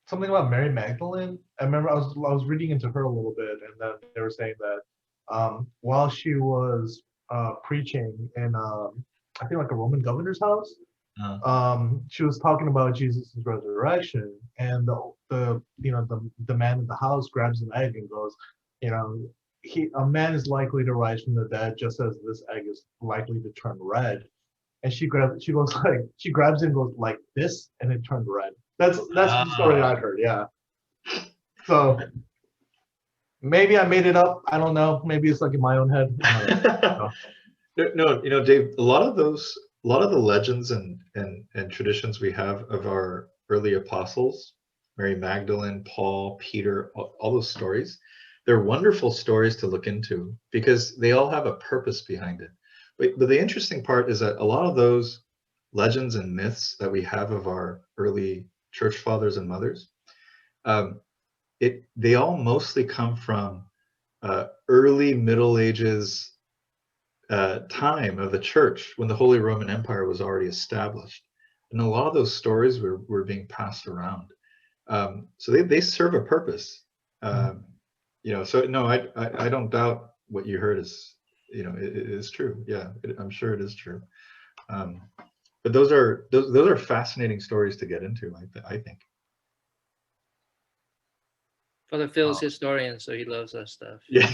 something about Mary Magdalene. I remember I was reading into her a little bit, and then they were saying that while she was preaching in I think like a Roman governor's house, she was talking about Jesus' resurrection, and the man in the house grabs an egg and goes, a man is likely to rise from the dead just as this egg is likely to turn red. And she grabs it and goes like this, and it turned red. That's the story I heard. Yeah. So maybe I made it up. I don't know. Maybe it's like in my own head. No, Dave, a lot of the legends and traditions we have of our early apostles, Mary Magdalene, Paul, Peter, all those stories, they're wonderful stories to look into because they all have a purpose behind it. But the interesting part is that a lot of those legends and myths that we have of our early church fathers and mothers, they all mostly come from early Middle Ages time of the church when the Holy Roman Empire was already established. And a lot of those stories were being passed around. So they serve a purpose. So no, I don't doubt what you heard is, it is true. Yeah, I'm sure it is true. But those are fascinating stories to get into, I think. Father Phil's historian, so he loves that stuff. Yeah.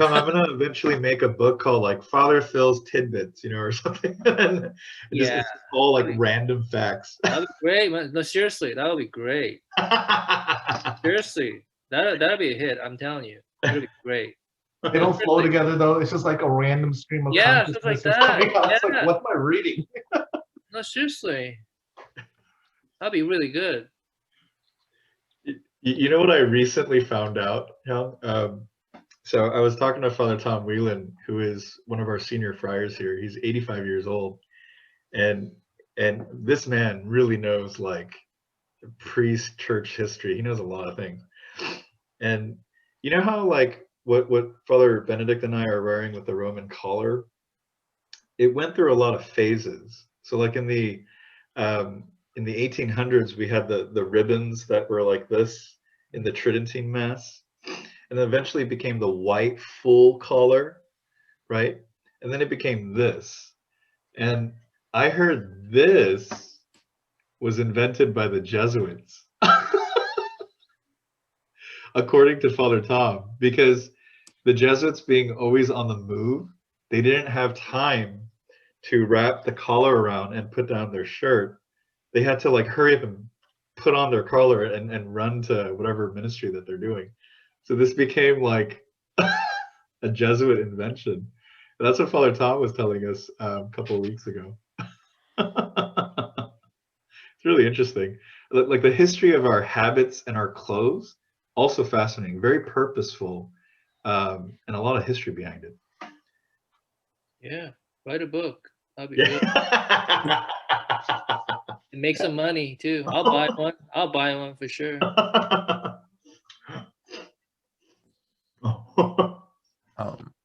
I'm gonna eventually make a book called like Father Phil's Tidbits, or something. And it's all like random facts. That'd be great, man. No, seriously, that would be great. Seriously, that'd be a hit. I'm telling you, it'd be great. They don't flow together though. It's just like a random stream of stuff like that. It's like, what am I reading? No, seriously, that'd be really good. You know what I recently found out, Hal? So I was talking to Father Tom Whelan, who is one of our senior friars here. He's 85 years old, and this man really knows like priest church history. He knows a lot of things. And you know how like what Father Benedict and I are wearing with the Roman collar, it went through a lot of phases. So like in the 1800s, we had the ribbons that were like this in the Tridentine Mass, and then eventually it became the white full collar, right? And then it became this. And I heard this was invented by the Jesuits, according to Father Tom, because the Jesuits, being always on the move, they didn't have time to wrap the collar around and put down their shirt. they had to like hurry up and put on their collar and run to whatever ministry that they're doing. So this became like a Jesuit invention. That's what Father Tom was telling us a couple of weeks ago. It's really interesting. Like the history of our habits and our clothes, also fascinating, very purposeful, and a lot of history behind it. Yeah, write a book. That'd be good. Yeah. And make some money too. I'll buy one. I'll buy one for sure.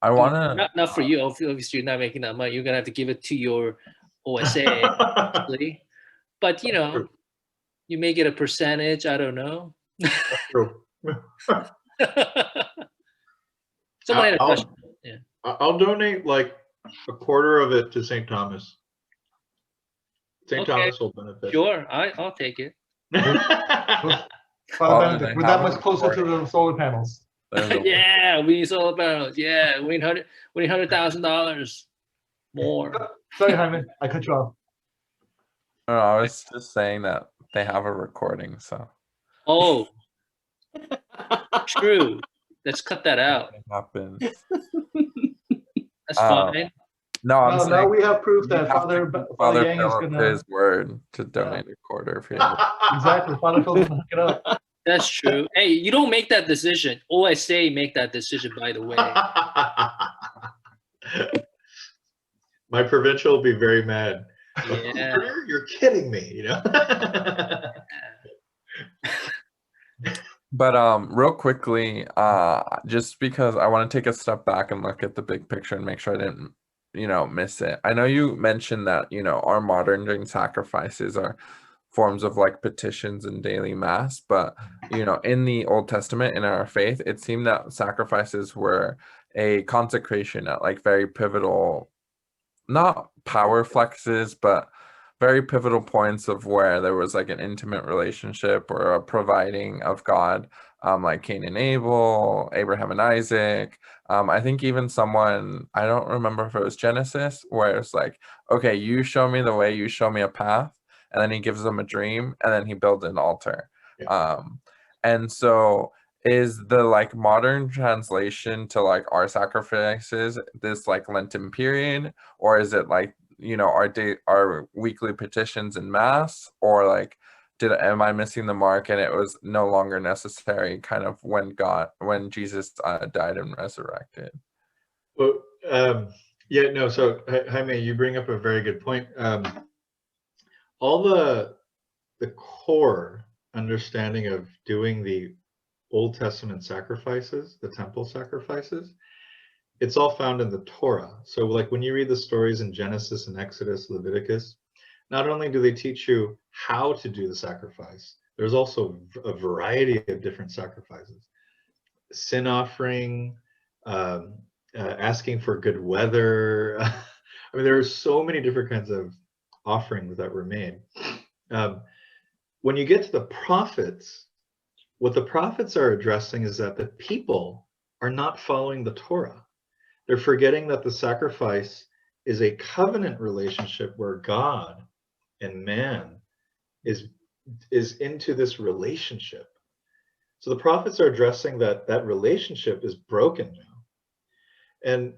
I want to. Not for you. Obviously, you're not making that money. You're gonna have to give it to your OSA, obviously. But you know, you may get a percentage. I don't know. True. Someone had a question. Yeah. I'll donate like a quarter of it to St. Thomas. St. Okay. Thomas will benefit. Sure, I'll take it. Father Benedict, we're that much closer to the solar panels. Yeah, we need solar panels. Yeah, we need $100,000 more. Sorry, Jaime, I cut you off. No, I was just saying that they have a recording, so. Oh, true. Let's cut that out. It happens. That's fine. No, I'm saying now we have proof that you have Father to keep Yang is Philip gonna. his word to donate a quarter if he Exactly, Father Phil's gonna hook it up. That's true. Hey, you don't make that decision. OSA make that decision, by the way. My provincial will be very mad. Yeah. You're kidding me, you know. But real quickly, just because I want to take a step back and look at the big picture and make sure I didn't, miss it. I know you mentioned that, our modern day sacrifices are forms of like petitions and daily mass, but in the Old Testament, in our faith, it seemed that sacrifices were a consecration at like very pivotal, not power flexes, but very pivotal points of where there was like an intimate relationship or a providing of God, like Cain and Abel, Abraham and Isaac. I think even someone, I don't remember if it was Genesis, where it's like, okay, you show me the way, you show me a path, and then he gives them a dream, and then he builds an altar. Yeah. And so is the like modern translation to like our sacrifices this like Lenten period, or is it like our weekly petitions and mass, or like am I missing the mark and it was no longer necessary kind of when Jesus died and resurrected? Well, yeah, no. So Jaime, you bring up a very good point. All the core understanding of doing the Old Testament sacrifices, the temple sacrifices, it's all found in the Torah. So like when you read the stories in Genesis and Exodus, Leviticus, not only do they teach you how to do the sacrifice, there's also a variety of different sacrifices. Sin offering, asking for good weather. I mean, there are so many different kinds of offerings that were made. When you get to the prophets, what the prophets are addressing is that the people are not following the Torah. They're forgetting that the sacrifice is a covenant relationship where God and man is into this relationship. So the prophets are addressing that relationship is broken now. And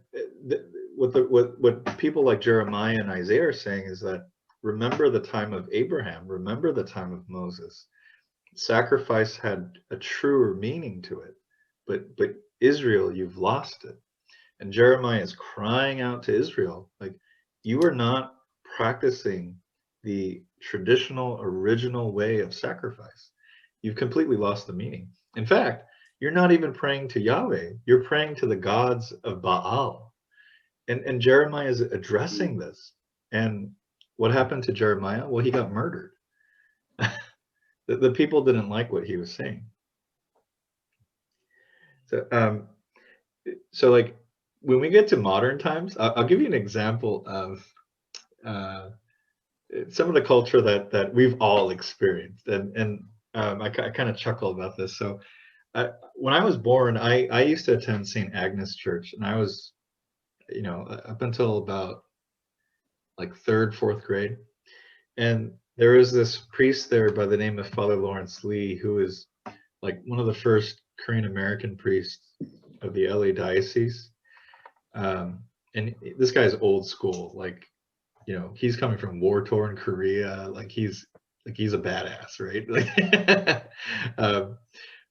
what people like Jeremiah and Isaiah are saying is that remember the time of Abraham, remember the time of Moses. Sacrifice had a truer meaning to it, but Israel, you've lost it. And Jeremiah is crying out to Israel, like, you are not practicing the traditional, original way of sacrifice. You've completely lost the meaning. In fact, you're not even praying to Yahweh. You're praying to the gods of Baal. And Jeremiah is addressing this. And what happened to Jeremiah? Well, he got murdered. The people didn't like what he was saying. So like when we get to modern times, I'll give you an example of some of the culture that we've all experienced, and I kind of chuckle about this. So when I was born, I used to attend St. Agnes Church, and I was, up until about like 3rd, 4th grade. And there was this priest there by the name of Father Lawrence Lee, who is like one of the first Korean American priests of the LA diocese. And this guy's old school, like, you know, he's coming from war-torn Korea, like he's a badass, right? Like,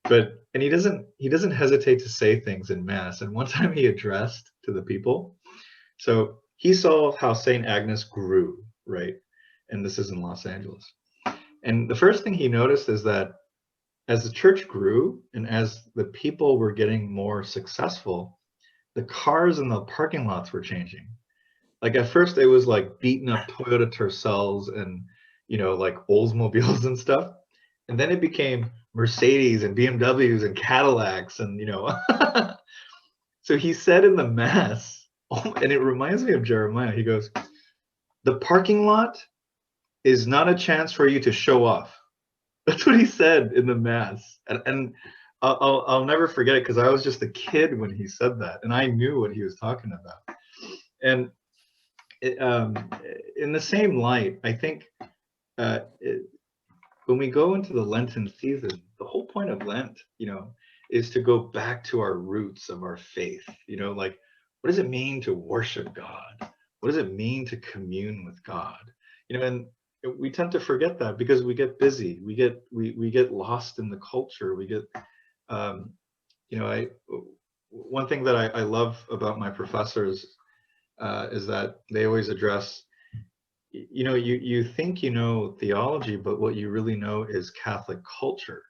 and he doesn't hesitate to say things in mass. And one time he addressed to the people, so he saw how Saint Agnes grew, right? And this is in Los Angeles. And the first thing he noticed is that as the church grew and as the people were getting more successful, the cars in the parking lots were changing. Like at first it was like beaten up Toyota Tercels and, you know, like Oldsmobiles and stuff. And then it became Mercedes and BMWs and Cadillacs and, you know. So he said in the mass, and it reminds me of Jeremiah, he goes, the parking lot is not a chance for you to show off. That's what he said in the mass. And I'll never forget it because I was just a kid when he said that, and I knew what he was talking about. And in the same light, I think when we go into the Lenten season, the whole point of Lent, you know, is to go back to our roots of our faith. You know, like, what does it mean to worship God? What does it mean to commune with God? You know, and we tend to forget that because we get busy. We get lost in the culture. We get, you know, one thing that I love about my professors is that they always address, you know, you think you know theology, but what you really know is Catholic culture.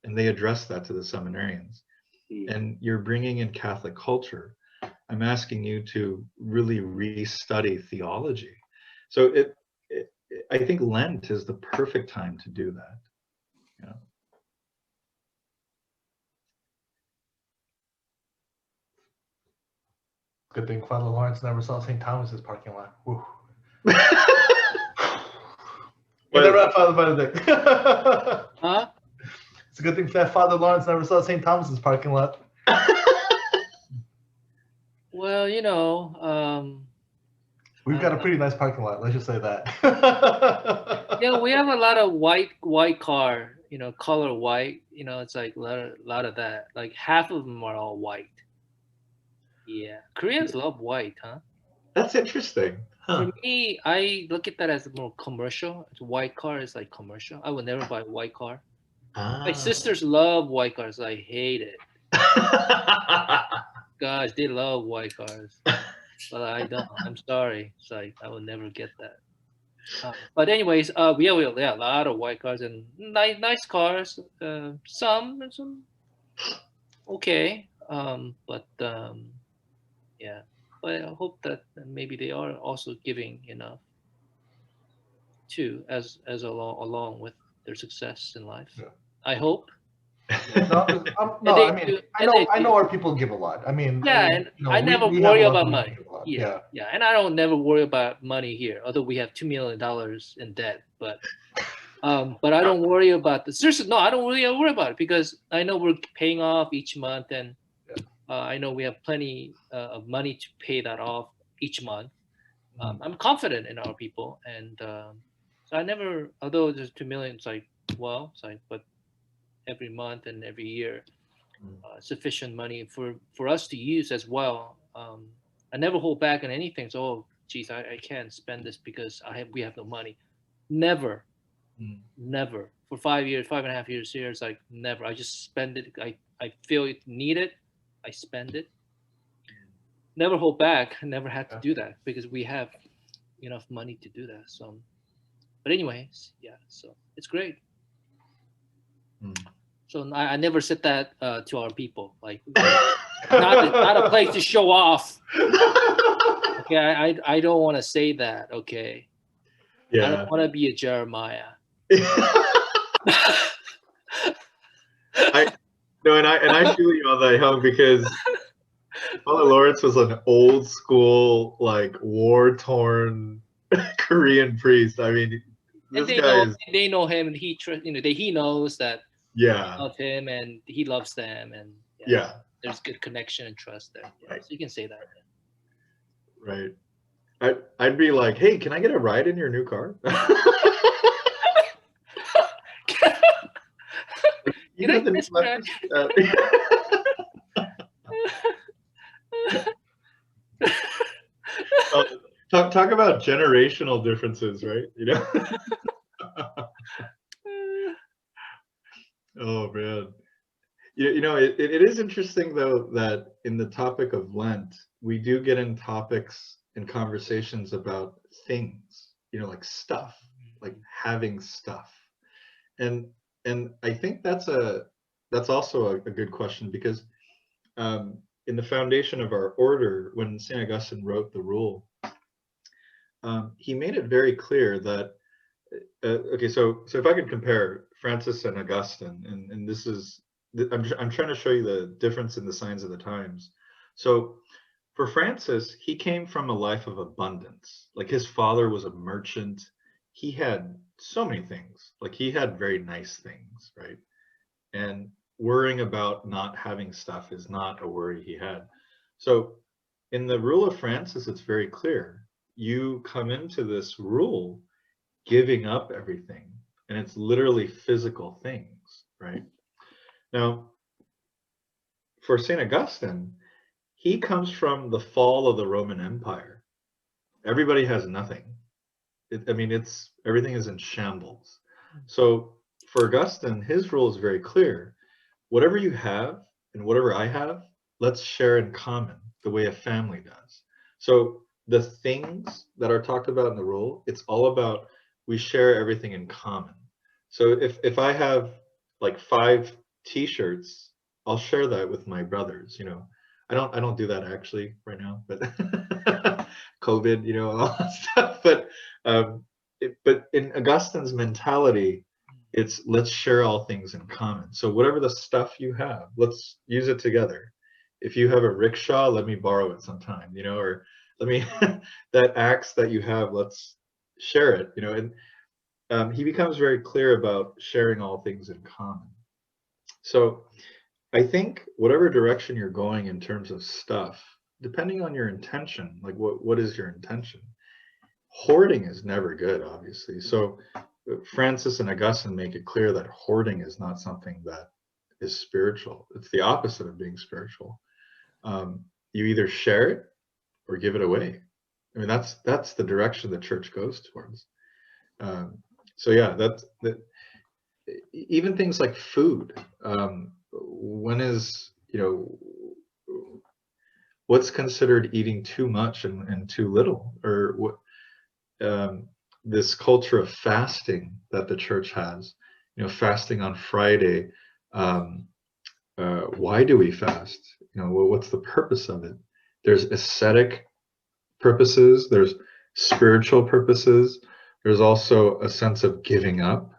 And they address that to the seminarians. And you're bringing in Catholic culture. I'm asking you to really re-study theology. So I think Lent is the perfect time to do that. You know? Good thing Father Lawrence never saw St. Thomas's parking lot. Woo. Get that right, Father Benedict. Huh? It's a good thing that Father Lawrence never saw St. Thomas's parking lot. Well, you know, We've got a pretty nice parking lot. Let's just say that. yeah, we have a lot of white car, you know, color white. You know, it's like a lot of that. Like half of them are all white. Yeah, Koreans love white, huh? That's interesting. Huh. For me, I look at that as more commercial. It's white car is like commercial. I would never buy a white car. My sisters love white cars. I hate it. Gosh, they love white cars. But I don't. I'm sorry. It's like I will never get that. But anyways, yeah, a lot of white cars and nice cars. Some okay. But yeah. But I hope that maybe they are also giving enough too, as along with their success in life. Yeah. I hope. No, I mean, I know our people give a lot. I mean, yeah, and you know, I never worry about money. Yeah, and I don't never worry about money here. Although we have $2 million in debt, but I don't worry about this. Seriously, no, I don't really worry about it because I know we're paying off each month, and I know we have plenty of money to pay that off each month. I'm confident in our people, and so I never. Although there's 2 million, it's like but every month and every year, sufficient money for us to use as well. I never hold back on anything. So, oh, geez, I can't spend this because we have no money. Never, never. For 5.5 years here, it's like never. I just spend it. I feel it needed. I spend it. Never hold back. Never had to do that because we have enough money to do that. So, but anyways, yeah. So it's great. So I never said that to our people. Like, not a place to show off. Okay, I don't want to say that. Okay. Yeah. I don't want to be a Jeremiah. I feel you on that, Hyung, because Father Lawrence was an old school, like war-torn Korean priest. I mean, they know him, and he knows that. Yeah. Love him, and he loves them, and there's good connection and trust there. Yeah, right. So you can say that. Right. I'd be like, hey, can I get a ride in your new car? You Did know I the miss Lentens, oh, talk about generational differences, right? You know. Oh man. You know, it is interesting though that in the topic of Lent, we do get in topics and conversations about things, you know, like stuff, like having stuff. And I think that's also a good question because in the foundation of our order, when St. Augustine wrote the rule, he made it very clear that okay, so if I could compare Francis and Augustine, and this is I'm trying to show you the difference in the signs of the times. So for Francis, he came from a life of abundance. Like his father was a merchant. He had so many things. Like he had very nice things, right? And worrying about not having stuff is not a worry he had. So in the rule of Francis, it's very clear. You come into this rule giving up everything, and it's literally physical things, right? Now, for St. Augustine, he comes from the fall of the Roman Empire. Everybody has nothing. I mean, everything is in shambles. So for Augustine, his rule is very clear. Whatever you have and whatever I have, let's share in common the way a family does. So the things that are talked about in the rule, it's all about we share everything in common. So if I have like 5 t-shirts, I'll share that with my brothers, you know. I don't do that actually right now, but COVID, you know, all that stuff. But but in Augustine's mentality, it's let's share all things in common. So whatever the stuff you have, let's use it together. If you have a rickshaw, let me borrow it sometime, you know, or let me that axe that you have, let's share it, you know. And he becomes very clear about sharing all things in common. So I think whatever direction you're going in terms of stuff, depending on your intention, like what is your intention? Hoarding is never good, obviously. So Francis and Augustine make it clear that hoarding is not something that is spiritual. It's the opposite of being spiritual. You either share it or give it away. I mean, that's the direction the church goes towards. So yeah, that even things like food. When is, you know, what's considered eating too much and too little, or what? This culture of fasting that the church has, you know, fasting on Friday. Why do we fast? You know, what's the purpose of it? There's ascetic purposes, there's spiritual purposes, there's also a sense of giving up.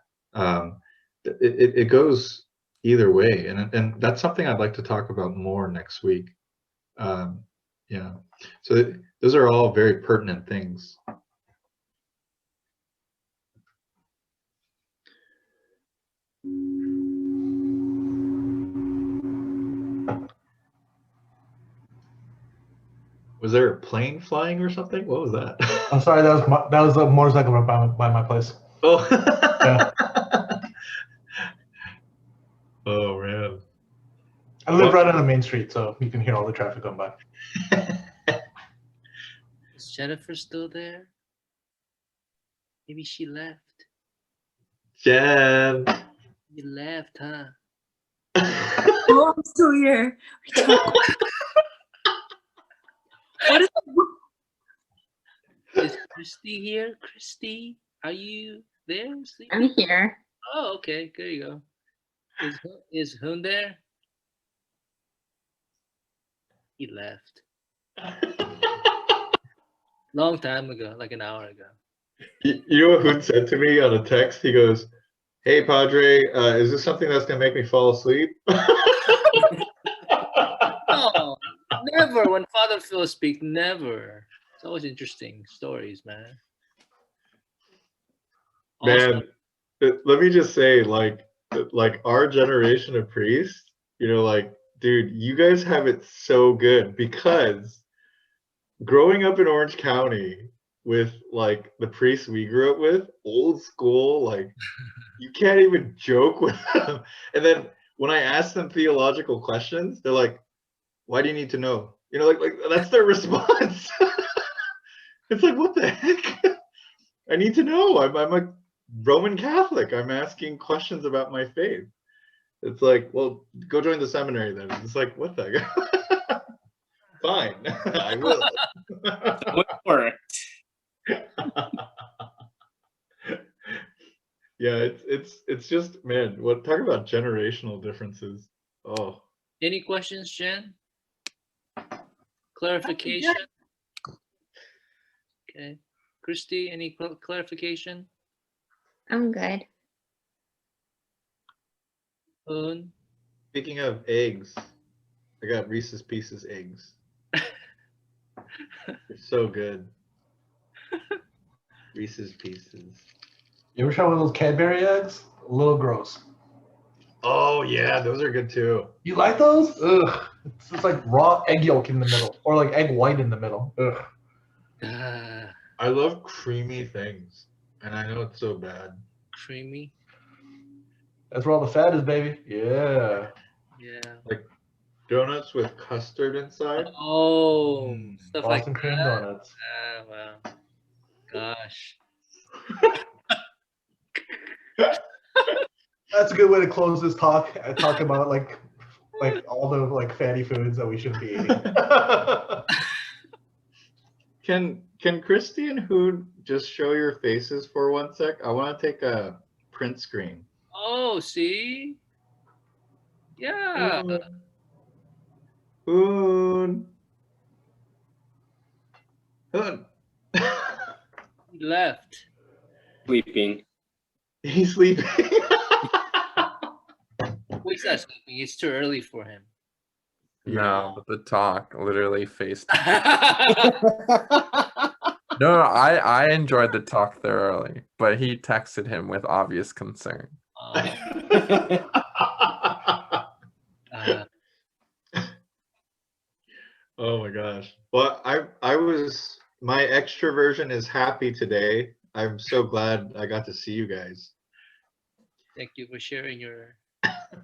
It goes either way, and that's something I'd like to talk about more next week. Yeah, so those are all very pertinent things. Was there a plane flying or something? What was that? I'm sorry, that was a motorcycle by my place. Oh. Yeah. Oh man. I live right on the main street, so you can hear all the traffic going by. Is Jennifer still there? Maybe she left. Jen. You left, huh? Oh, I'm still here. What is Is Christy here? Christy, are you there? I'm here. Oh, okay. There you go. Is Hoon there? He left. Long time ago, like an hour ago. You know what Hoon said to me on a text? He goes, "Hey Padre, is this something that's gonna make me fall asleep?" No, never. When Father Phil speaks, never. It's always interesting stories, man. Man, let me just say, like our generation of priests, you know, like, dude, you guys have it so good because growing up in Orange County with like the priests we grew up with, old school, like you can't even joke with them. And then when I ask them theological questions, they're like, "Why do you need to know?" You know, like that's their response. It's like, what the heck? I need to know. I'm a Roman Catholic. I'm asking questions about my faith. It's like, well, go join the seminary then. It's like, what the heck? Fine, I will. Wait for it. Yeah, it's just, man, what, talk about generational differences. Oh, Any questions, Jen? Clarification? Okay. Christy, any clarification? I'm good. Un? speaking of eggs, I got Reese's Pieces eggs. They're so good. Reese's Pieces. You ever try one of those Cadbury eggs? A little gross. Oh yeah, those are good too. You like those? Ugh. It's just like raw egg yolk in the middle, or like egg white in the middle. Ugh. I love creamy things, and I know it's so bad. Creamy? That's where all the fat is, baby. Yeah. Yeah. Like donuts with custard inside. Oh, Mm. stuff like Boston cream that? donuts. Well, gosh. That's a good way to close this talk. I talk about like all the like fatty foods that we shouldn't be eating. Can Christy and Hood just show your faces for 1 sec? I want to take a print screen. Oh, see? Yeah. Hood. Hood. He left. Sleeping. He's sleeping. Well, he's not sleeping. It's too early for him. No, but the talk literally faced. No, I enjoyed the talk thoroughly, but he texted him with obvious concern. Oh my gosh. Well, I was, my extroversion is happy today. I'm so glad I got to see you guys. Thank you for sharing your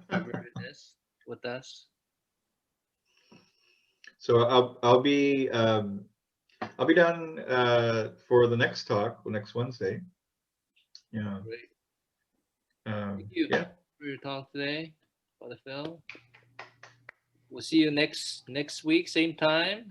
awareness with us. So I'll be down for the next talk next Wednesday. Yeah. Great. Thank you Yeah. for your talk today, Father Phil. We'll see you next week, same time.